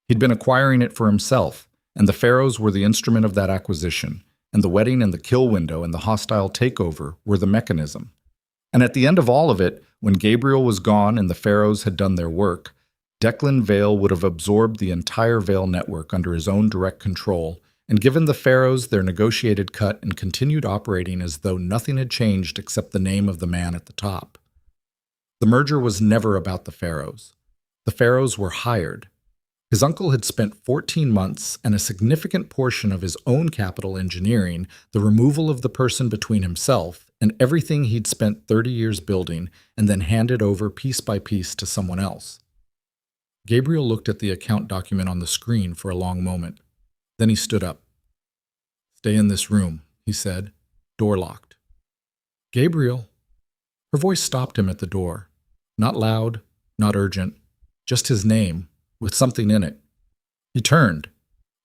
He'd been acquiring it for himself, and the Pharaohs were the instrument of that acquisition, and the wedding and the kill window and the hostile takeover were the mechanism. And at the end of all of it, when Gabriel was gone and the Pharaohs had done their work, Gabriel Vale would have absorbed the entire Vale network under his own direct control and given the Pharaohs their negotiated cut and continued operating as though nothing had changed except the name of the man at the top. The merger was never about the Pharaohs. The Pharaohs were hired. His uncle had spent 14 months and a significant portion of his own capital engineering the removal of the person between himself and everything he'd spent 30 years building and then handed over piece by piece to someone else. Gabriel looked at the account document on the screen for a long moment. Then he stood up. Stay in this room, he said, door locked. Gabriel. Her voice stopped him at the door. Not loud, not urgent, just his name, with something in it. He turned.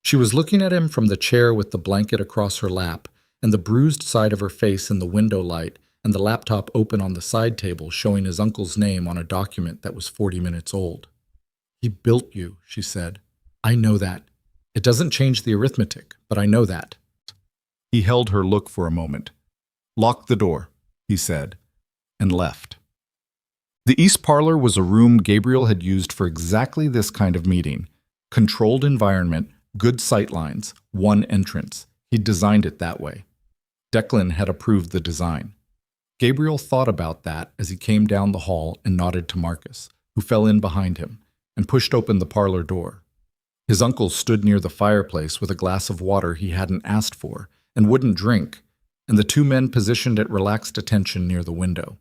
She was looking at him from the chair with the blanket across her lap and the bruised side of her face in the window light and the laptop open on the side table showing his uncle's name on a document that was 40 minutes old. He built you, she said. I know that. It doesn't change the arithmetic, but I know that. He held her look for a moment. Lock the door, he said, and left. The East Parlor was a room Gabriel had used for exactly this kind of meeting. Controlled environment, good sightlines, one entrance. He'd designed it that way. Declan had approved the design. Gabriel thought about that as he came down the hall and nodded to Marcus, who fell in behind him, and pushed open the parlor door. His uncle stood near the fireplace with a glass of water he hadn't asked for and wouldn't drink, and the two men positioned at relaxed attention near the window.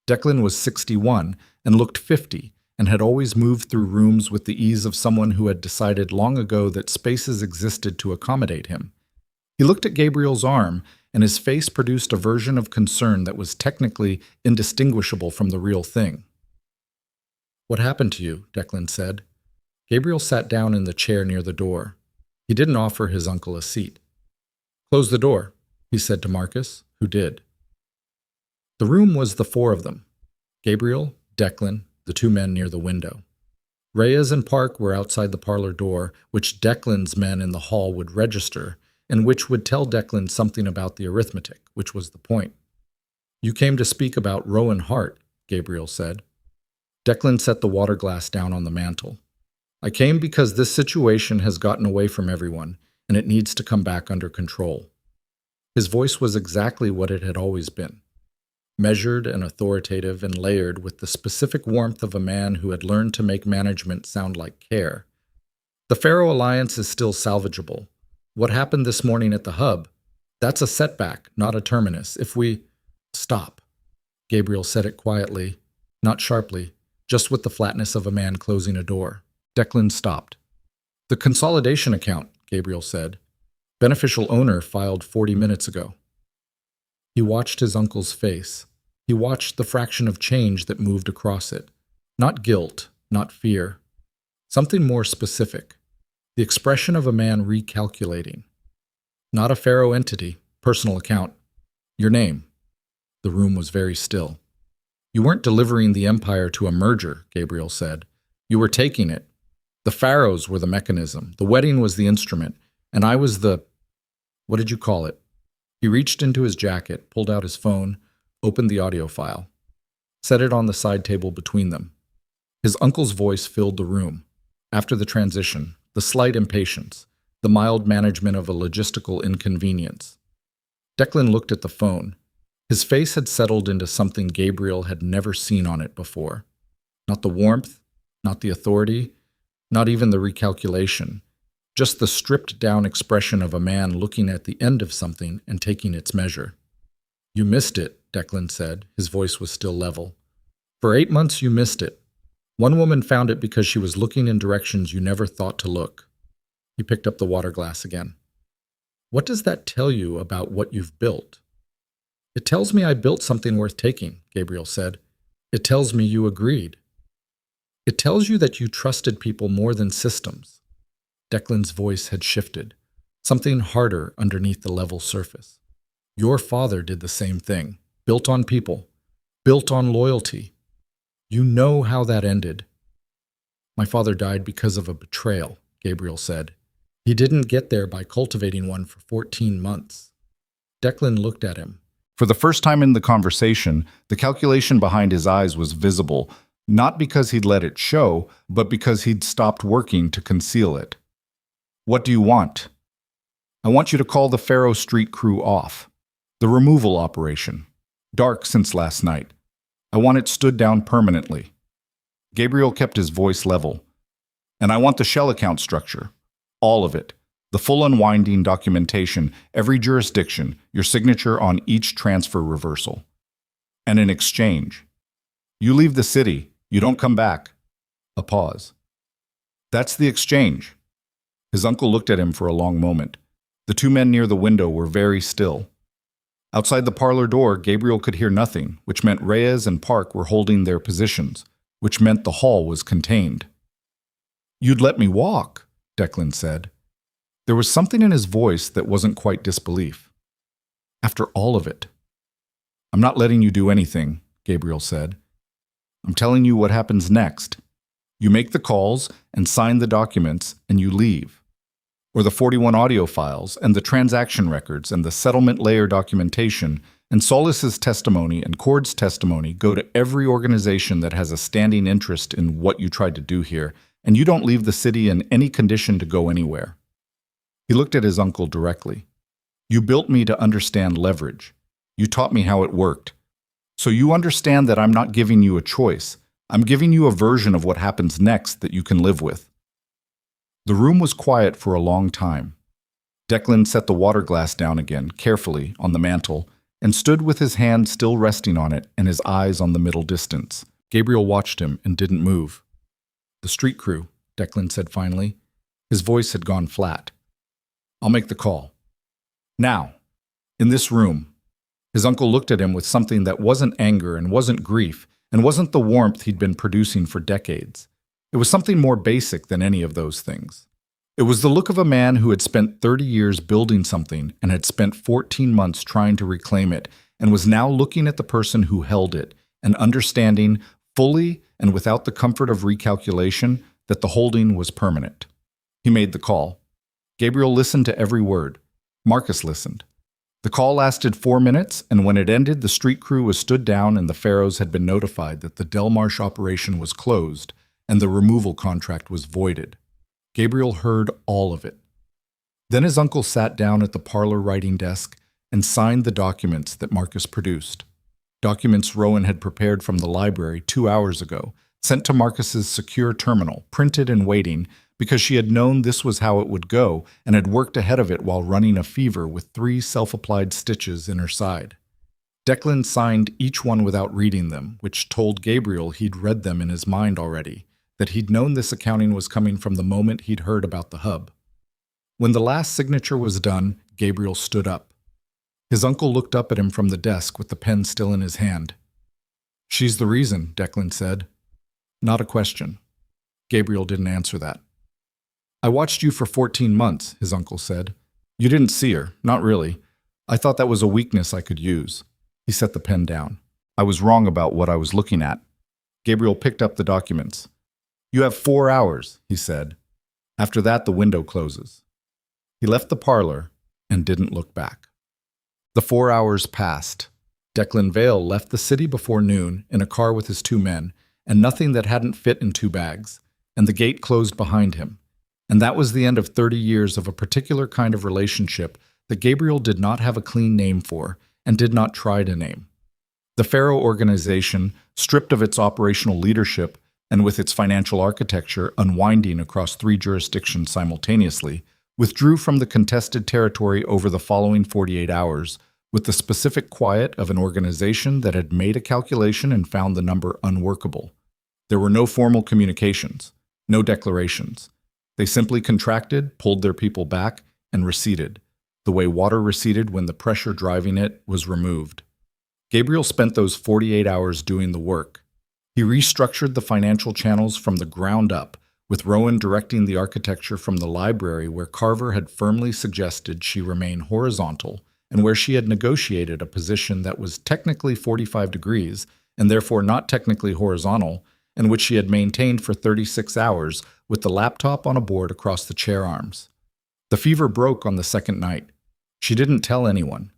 Declan was 61 and looked 50 and had always moved through rooms with the ease of someone who had decided long ago that spaces existed to accommodate him. He looked at Gabriel's arm, and his face produced a version of concern that was technically indistinguishable from the real thing. What happened to you? Declan said. Gabriel sat down in the chair near the door. He didn't offer his uncle a seat. Close the door, he said to Marcus, who did. The room was the four of them. Gabriel, Declan, the two men near the window. Reyes and Park were outside the parlor door, which Declan's men in the hall would register, and which would tell Declan something about the arithmetic, which was the point. You came to speak about Rowan Hart, Gabriel said. Declan set the water glass down on the mantel. I came because this situation has gotten away from everyone, and it needs to come back under control. His voice was exactly what it had always been. Measured and authoritative and layered with the specific warmth of a man who had learned to make management sound like care. The Pharaoh Alliance is still salvageable. What happened this morning at the hub? That's a setback, not a terminus. If we... Stop. Gabriel said it quietly, not sharply, just with the flatness of a man closing a door. Declan stopped. The consolidation account, Gabriel said. Beneficial owner filed 40 minutes ago. He watched his uncle's face. He watched the fraction of change that moved across it. Not guilt, not fear. Something more specific. The expression of a man recalculating. Not a Pharaoh entity, personal account. Your name. The room was very still. You weren't delivering the empire to a merger, Gabriel said. You were taking it. The pharaohs were the mechanism, the wedding was the instrument, and I was the… what did you call it? He reached into his jacket, pulled out his phone, opened the audio file, set it on the side table between them. His uncle's voice filled the room. After the transition, the slight impatience, the mild management of a logistical inconvenience. Declan looked at the phone. His face had settled into something Gabriel had never seen on it before. Not the warmth, not the authority, not even the recalculation, just the stripped-down expression of a man looking at the end of something and taking its measure. You missed it, Declan said. His voice was still level. For 8 months you missed it. One woman found it because she was looking in directions you never thought to look. He picked up the water glass again. What does that tell you about what you've built? It tells me I built something worth taking, Gabriel said. It tells me you agreed. It tells you that you trusted people more than systems. Declan's voice had shifted, something harder underneath the level surface. Your father did the same thing, built on people, built on loyalty. You know how that ended. My father died because of a betrayal, Gabriel said. He didn't get there by cultivating one for 14 months. Declan looked at him. For the first time in the conversation, the calculation behind his eyes was visible, not because he'd let it show, but because he'd stopped working to conceal it. What do you want? I want you to call the Pharaoh Street crew off. The removal operation. Dark since last night. I want it stood down permanently. Gabriel kept his voice level. And I want the shell account structure. All of it. The full unwinding documentation, every jurisdiction, your signature on each transfer reversal. And in exchange, you leave the city, you don't come back. A pause. That's the exchange. His uncle looked at him for a long moment. The two men near the window were very still. Outside the parlor door, Gabriel could hear nothing, which meant Reyes and Park were holding their positions, which meant the hall was contained. You'd let me walk, Declan said. There was something in his voice that wasn't quite disbelief. After all of it. I'm not letting you do anything, Gabriel said. I'm telling you what happens next. You make the calls and sign the documents and you leave. Or the 41 audio files and the transaction records and the settlement layer documentation and Solis's testimony and Cord's testimony go to every organization that has a standing interest in what you tried to do here, and you don't leave the city in any condition to go anywhere. He looked at his uncle directly. You built me to understand leverage. You taught me how it worked. So you understand that I'm not giving you a choice. I'm giving you a version of what happens next that you can live with. The room was quiet for a long time. Declan set the water glass down again, carefully, on the mantel, and stood with his hand still resting on it and his eyes on the middle distance. Gabriel watched him and didn't move. The street crew, Declan said finally. His voice had gone flat. I'll make the call. Now, in this room. His uncle looked at him with something that wasn't anger and wasn't grief and wasn't the warmth he'd been producing for decades. It was something more basic than any of those things. It was the look of a man who had spent 30 years building something and had spent 14 months trying to reclaim it and was now looking at the person who held it and understanding fully and without the comfort of recalculation that the holding was permanent. He made the call. Gabriel listened to every word. Marcus listened. The call lasted 4 minutes, and when it ended, the street crew was stood down and the Pharaohs had been notified that the Delmarsh operation was closed and the removal contract was voided. Gabriel heard all of it. Then his uncle sat down at the parlor writing desk and signed the documents that Marcus produced. Documents Rowan had prepared from the library 2 hours ago, sent to Marcus's secure terminal, printed and waiting, because she had known this was how it would go and had worked ahead of it while running a fever with 3 self-applied stitches in her side. Declan signed each one without reading them, which told Gabriel he'd read them in his mind already, that he'd known this accounting was coming from the moment he'd heard about the hub. When the last signature was done, Gabriel stood up. His uncle looked up at him from the desk with the pen still in his hand. She's the reason, Declan said. Not a question. Gabriel didn't answer that. I watched you for 14 months, his uncle said. You didn't see her, not really. I thought that was a weakness I could use. He set the pen down. I was wrong about what I was looking at. Gabriel picked up the documents. You have 4 hours, he said. After that, the window closes. He left the parlor and didn't look back. The 4 hours passed. Declan Vale left the city before noon in a car with his 2 men, and nothing that hadn't fit in 2 bags, and the gate closed behind him. And that was the end of 30 years of a particular kind of relationship that Gabriel did not have a clean name for and did not try to name. The Pharaoh organization, stripped of its operational leadership and with its financial architecture unwinding across 3 jurisdictions simultaneously, withdrew from the contested territory over the following 48 hours with the specific quiet of an organization that had made a calculation and found the number unworkable. There were no formal communications, no declarations. They simply contracted, pulled their people back, and receded, the way water receded when the pressure driving it was removed. Gabriel spent those 48 hours doing the work. He restructured the financial channels from the ground up, with Rowan directing the architecture from the library where Carver had firmly suggested she remain horizontal and where she had negotiated a position that was technically 45 degrees and therefore not technically horizontal, and which she had maintained for 36 hours with the laptop on a board across the chair arms. The fever broke on the second night. She didn't tell anyone.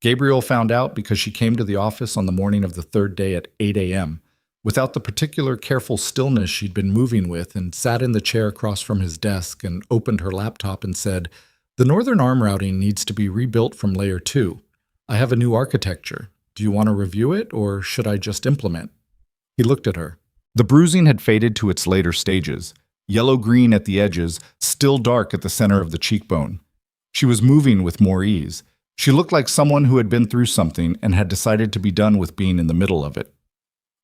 Gabriel found out because she came to the office on the morning of the 3rd day at 8 a.m., without the particular careful stillness she'd been moving with, and sat in the chair across from his desk and opened her laptop and said, "The northern arm routing needs to be rebuilt from layer 2. I have a new architecture. Do you want to review it, or should I just implement?" He looked at her. The bruising had faded to its later stages, yellow-green at the edges, still dark at the center of the cheekbone. She was moving with more ease. She looked like someone who had been through something and had decided to be done with being in the middle of it.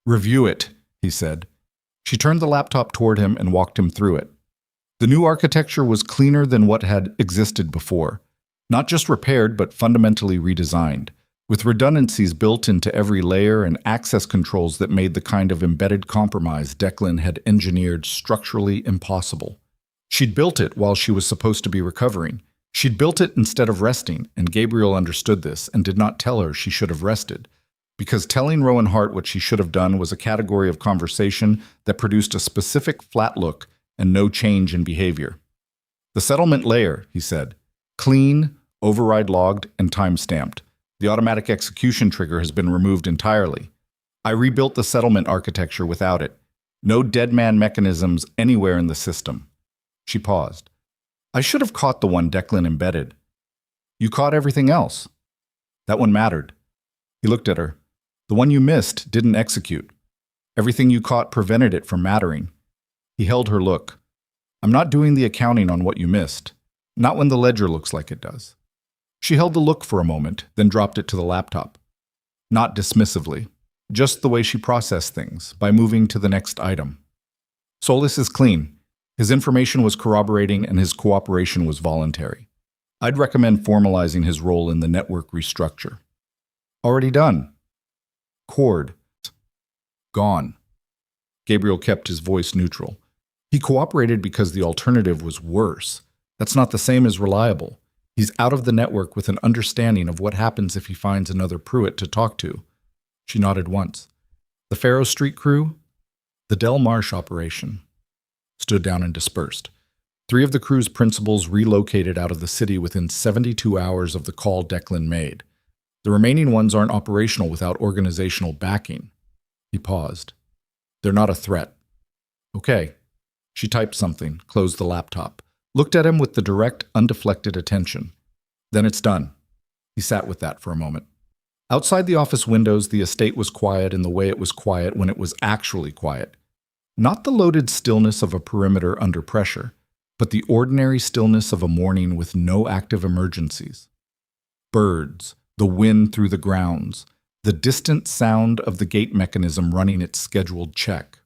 "Review it," he said. She turned the laptop toward him and walked him through it. The new architecture was cleaner than what had existed before, not just repaired but fundamentally redesigned, with redundancies built into every layer and access controls that made the kind of embedded compromise Declan had engineered structurally impossible. She'd built it while she was supposed to be recovering. She'd built it instead of resting, and Gabriel understood this and did not tell her she should have rested, because telling Rowan Hart what she should have done was a category of conversation that produced a specific flat look and no change in behavior. "The settlement layer," he said. "Clean, override logged, and time-stamped. The automatic execution trigger has been removed entirely. I rebuilt the settlement architecture without it. No dead man mechanisms anywhere in the system." She paused. "I should have caught the one Declan embedded." "You caught everything else." "That one mattered." He looked at her. "The one you missed didn't execute. Everything you caught prevented it from mattering." He held her look. "I'm not doing the accounting on what you missed. Not when the ledger looks like it does." She held the look for a moment, then dropped it to the laptop. Not dismissively, just the way she processed things, by moving to the next item. "Solis is clean. His information was corroborating and his cooperation was voluntary. I'd recommend formalizing his role in the network restructure." "Already done." "Cord. Gone." Gabriel kept his voice neutral. "He cooperated because the alternative was worse. That's not the same as reliable. He's out of the network with an understanding of what happens if he finds another Pruitt to talk to." She nodded once. "The Faro Street crew?" "The Del Marsh operation." Stood down and dispersed. 3 of the crew's principals relocated out of the city within 72 hours of the call Declan made. The remaining ones aren't operational without organizational backing. He paused. "They're not a threat." "Okay." She typed something, closed the laptop, looked at him with the direct, undeflected attention. "Then it's done." He sat with that for a moment. Outside the office windows, the estate was quiet in the way it was quiet when it was actually quiet. Not the loaded stillness of a perimeter under pressure, but the ordinary stillness of a morning with no active emergencies. Birds, the wind through the grounds, the distant sound of the gate mechanism running its scheduled check.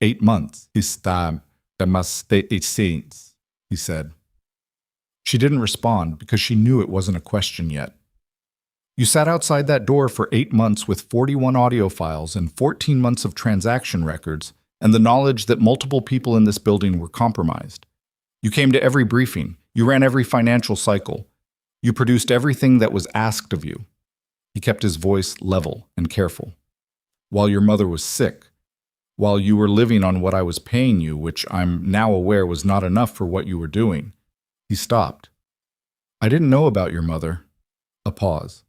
8 months, está demasiado, he said. She didn't respond because she knew it wasn't a question yet. "You sat outside that door for 8 months with 41 audio files and 14 months of transaction records and the knowledge that multiple people in this building were compromised. You came to every briefing. You ran every financial cycle. You produced everything that was asked of you. He kept his voice level and careful. While your mother was sick, while you were living on what I was paying you, which I'm now aware was not enough for what you were doing. He stopped. I didn't know about your mother. A pause.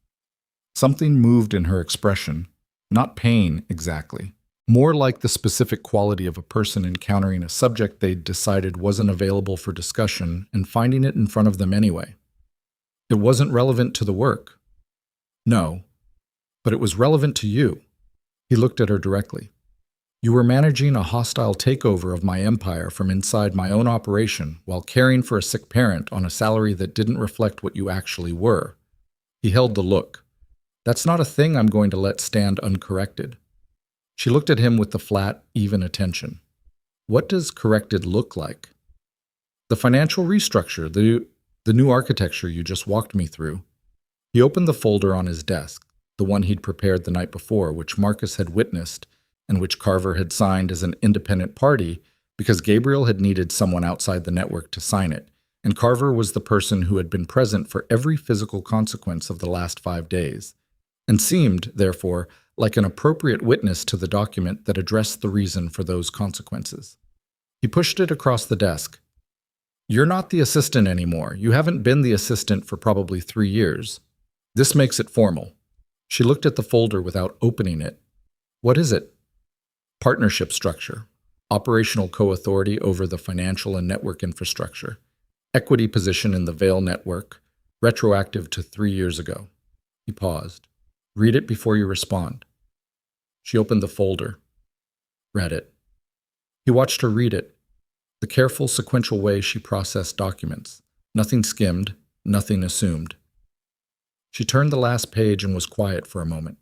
Something moved in her expression, not pain exactly, more like the specific quality of a person encountering a subject they'd decided wasn't available for discussion and finding it in front of them anyway. It wasn't relevant to the work. No, but it was relevant to you. He looked at her directly. You were managing a hostile takeover of my empire from inside my own operation while caring for a sick parent on a salary that didn't reflect what you actually were. He held the look. That's not a thing I'm going to let stand uncorrected. She looked at him with the flat, even attention. What does corrected look like? The financial restructure, the new architecture you just walked me through. He opened the folder on his desk, the one he'd prepared the night before, which Marcus had witnessed, and which Carver had signed as an independent party because Gabriel had needed someone outside the network to sign it, and Carver was the person who had been present for every physical consequence of the last 5 days, and seemed, therefore, like an appropriate witness to the document that addressed the reason for those consequences. He pushed it across the desk. You're not the assistant anymore. You haven't been the assistant for probably 3 years. This makes it formal. She looked at the folder without opening it. What is it? Partnership structure, operational co-authority over the financial and network infrastructure, equity position in the Vale network, retroactive to 3 years ago. He paused. Read it before you respond. She opened the folder. Read it. He watched her read it, the careful sequential way she processed documents. Nothing skimmed, nothing assumed. She turned the last page and was quiet for a moment.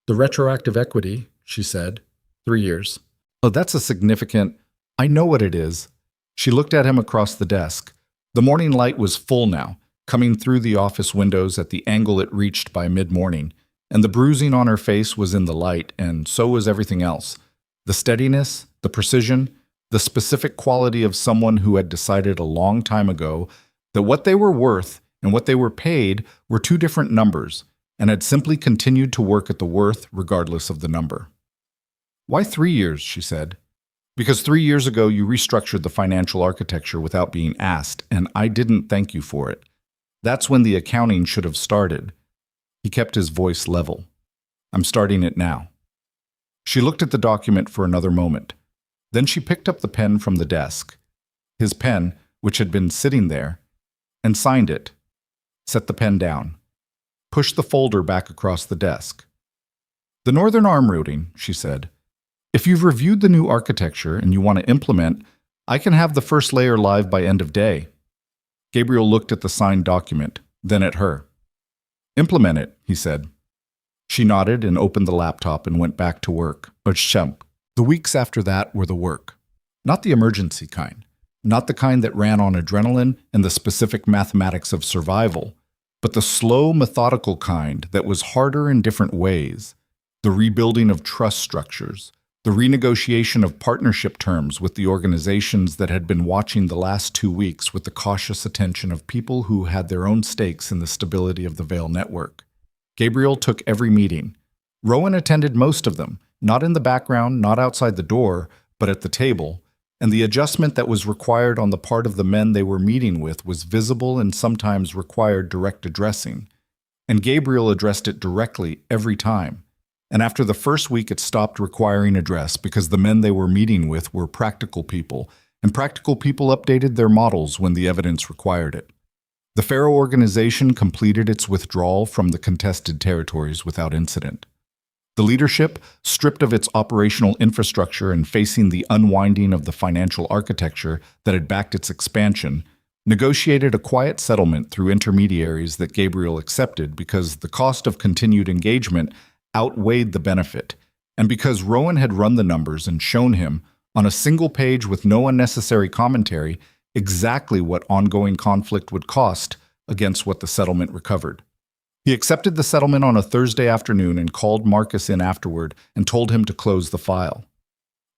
The retroactive equity, she said, 3 years. Oh, that's a significant... I know what it is. She looked at him across the desk. The morning light was full now, coming through the office windows at the angle it reached by mid-morning, and the bruising on her face was in the light, and so was everything else. The steadiness, the precision, the specific quality of someone who had decided a long time ago that what they were worth and what they were paid were 2 different numbers, and had simply continued to work at the worth regardless of the number. Why 3 years, she said. Because 3 years ago you restructured the financial architecture without being asked, and I didn't thank you for it. That's when the accounting should have started. He kept his voice level. I'm starting it now. She looked at the document for another moment. Then she picked up the pen from the desk, his pen, which had been sitting there, and signed it. Set the pen down. Pushed the folder back across the desk. The Northern Arm routing, she said. If you've reviewed the new architecture and you want to implement, I can have the first layer live by end of day. Gabriel looked at the signed document, then at her. Implement it, he said. She nodded and opened the laptop and went back to work. The weeks after that were the work. Not the emergency kind. Not the kind that ran on adrenaline and the specific mathematics of survival, but the slow, methodical kind that was harder in different ways. The rebuilding of trust structures, the renegotiation of partnership terms with the organizations that had been watching the last 2 weeks with the cautious attention of people who had their own stakes in the stability of the Vale network. Gabriel took every meeting. Rowan attended most of them, not in the background, not outside the door, but at the table, and the adjustment that was required on the part of the men they were meeting with was visible and sometimes required direct addressing. And Gabriel addressed it directly every time. And after the first week it stopped requiring address because the men they were meeting with were practical people, and practical people updated their models when the evidence required it. The Pharaoh organization completed its withdrawal from the contested territories without incident. The leadership, stripped of its operational infrastructure and facing the unwinding of the financial architecture that had backed its expansion, negotiated a quiet settlement through intermediaries that Gabriel accepted because the cost of continued engagement outweighed the benefit, and because Rowan had run the numbers and shown him, on a single page with no unnecessary commentary, exactly what ongoing conflict would cost against what the settlement recovered. He accepted the settlement on a Thursday afternoon and called Marcus in afterward and told him to close the file.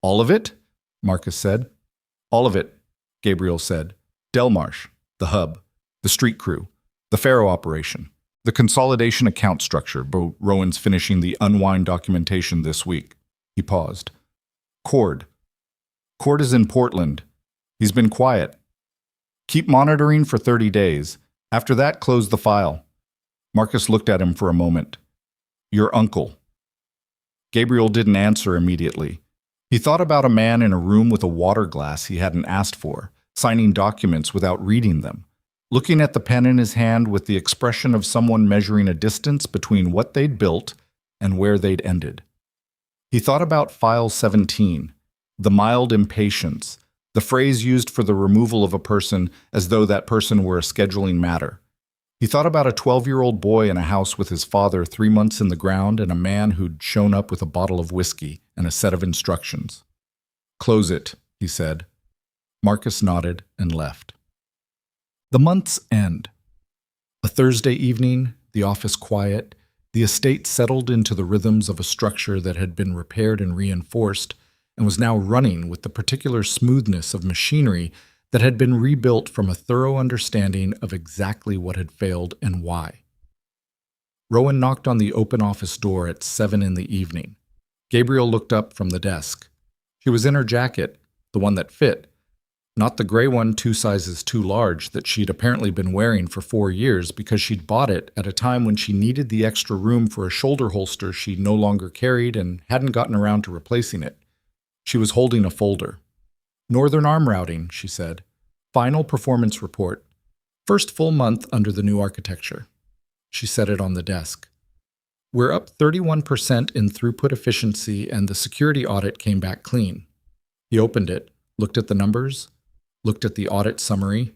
All of it? Marcus said. All of it, Gabriel said. Delmarsh, the hub, the street crew, the Pharaoh operation, The consolidation account structure, but Rowan's finishing the unwind documentation this week. He paused. Cord. Cord is in Portland. He's been quiet. Keep monitoring for 30 days. After that, close the file. Marcus looked at him for a moment. Your uncle. Gabriel didn't answer immediately. He thought about a man in a room with a water glass he hadn't asked for, signing documents without reading them, looking at the pen in his hand with the expression of someone measuring a distance between what they'd built and where they'd ended. He thought about File 17, the mild impatience, the phrase used for the removal of a person as though that person were a scheduling matter. He thought about a 12-year-old boy in a house with his father 3 months in the ground and a man who'd shown up with a bottle of whiskey and a set of instructions. Close it, he said. Marcus nodded and left. The month's end. A Thursday evening, the office quiet, the estate settled into the rhythms of a structure that had been repaired and reinforced and was now running with the particular smoothness of machinery that had been rebuilt from a thorough understanding of exactly what had failed and why. Rowan knocked on the open office door at 7 in the evening. Gabriel looked up from the desk. She was in her jacket, the one that fit, not the gray one 2 sizes too large that she'd apparently been wearing for 4 years because she'd bought it at a time when she needed the extra room for a shoulder holster she no longer carried and hadn't gotten around to replacing it. She was holding a folder. Northern Arm Routing, she said. Final performance report. First full month under the new architecture. She set it on the desk. We're up 31% in throughput efficiency and the security audit came back clean. He opened it, looked at the numbers, looked at the audit summary,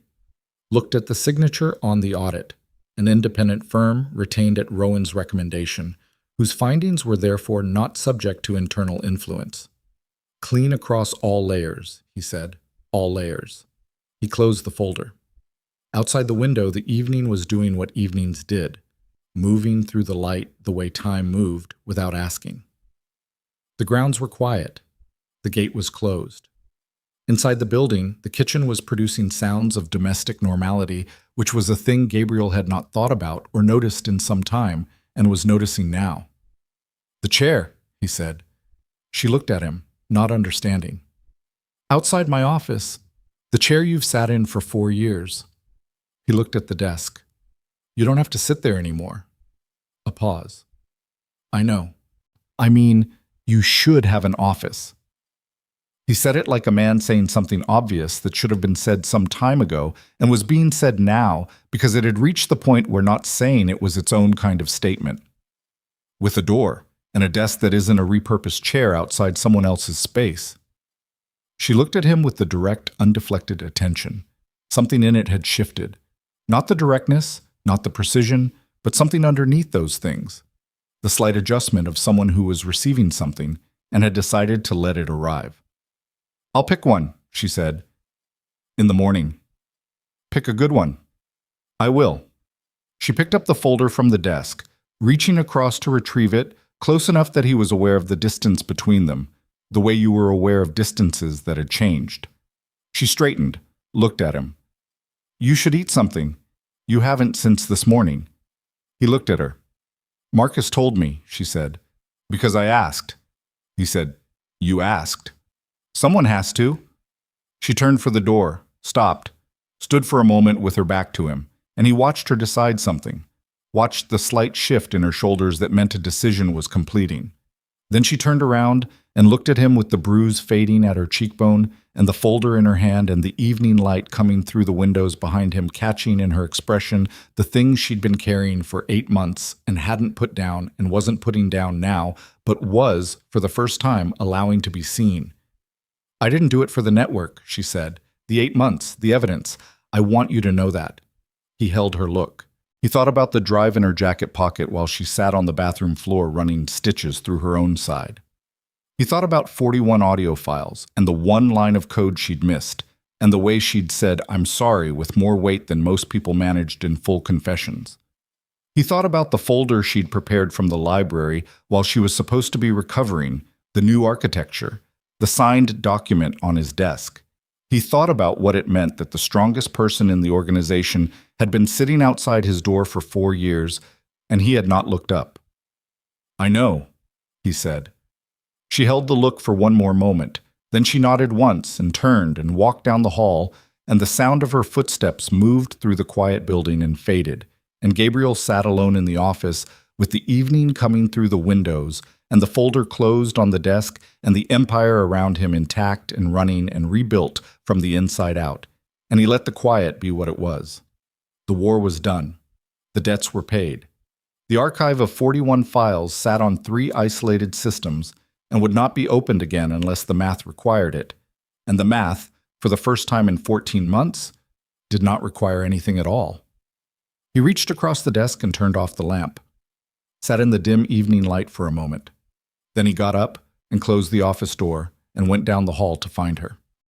looked at the signature on the audit, an independent firm retained at Rowan's recommendation, whose findings were therefore not subject to internal influence. Clean across all layers, he said, all layers. He closed the folder. Outside the window, the evening was doing what evenings did, moving through the light the way time moved without asking. The grounds were quiet. The gate was closed. Inside the building, the kitchen was producing sounds of domestic normality, which was a thing Gabriel had not thought about or noticed in some time and was noticing now. The chair, he said. She looked at him, not understanding. Outside my office, the chair you've sat in for 4 years. He looked at the desk. You don't have to sit there anymore. A pause. I know. I mean, you should have an office. He said it like a man saying something obvious that should have been said some time ago and was being said now because it had reached the point where not saying it was its own kind of statement. With a door and a desk that isn't a repurposed chair outside someone else's space. She looked at him with the direct, undeflected attention. Something in it had shifted. Not the directness, not the precision, but something underneath those things. The slight adjustment of someone who was receiving something and had decided to let it arrive. I'll pick one, she said. In the morning. Pick a good one. I will. She picked up the folder from the desk, reaching across to retrieve it, close enough that he was aware of the distance between them, the way you were aware of distances that had changed. She straightened, looked at him. You should eat something. You haven't since this morning. He looked at her. Marcus told me, she said. Because I asked. He said, You asked. Someone has to. She turned for the door, stopped, stood for a moment with her back to him, and he watched her decide something, watched the slight shift in her shoulders that meant a decision was completing. Then she turned around and looked at him with the bruise fading at her cheekbone and the folder in her hand and the evening light coming through the windows behind him, catching in her expression the things she'd been carrying for 8 months and hadn't put down and wasn't putting down now, but was, for the first time, allowing to be seen. I didn't do it for the network, she said. The 8 months, the evidence. I want you to know that. He held her look. He thought about the drive in her jacket pocket while she sat on the bathroom floor running stitches through her own side. He thought about 41 audio files and the one line of code she'd missed, and the way she'd said, I'm sorry, with more weight than most people managed in full confessions. He thought about the folder she'd prepared from the library while she was supposed to be recovering, the new architecture, the signed document on his desk. He thought about what it meant that the strongest person in the organization had been sitting outside his door for 4 years, and he had not looked up. "I know," he said. She held the look for one more moment. Then she nodded once and turned and walked down the hall, and the sound of her footsteps moved through the quiet building and faded, and Gabriel sat alone in the office with the evening coming through the windows and the folder closed on the desk and the empire around him intact and running and rebuilt from the inside out. And he let the quiet be what it was. The war was done. The debts were paid. The archive of 41 files sat on 3 isolated systems and would not be opened again unless the math required it. And the math, for the first time in 14 months, did not require anything at all. He reached across the desk and turned off the lamp, sat in the dim evening light for a moment. Then he got up and closed the office door and went down the hall to find her.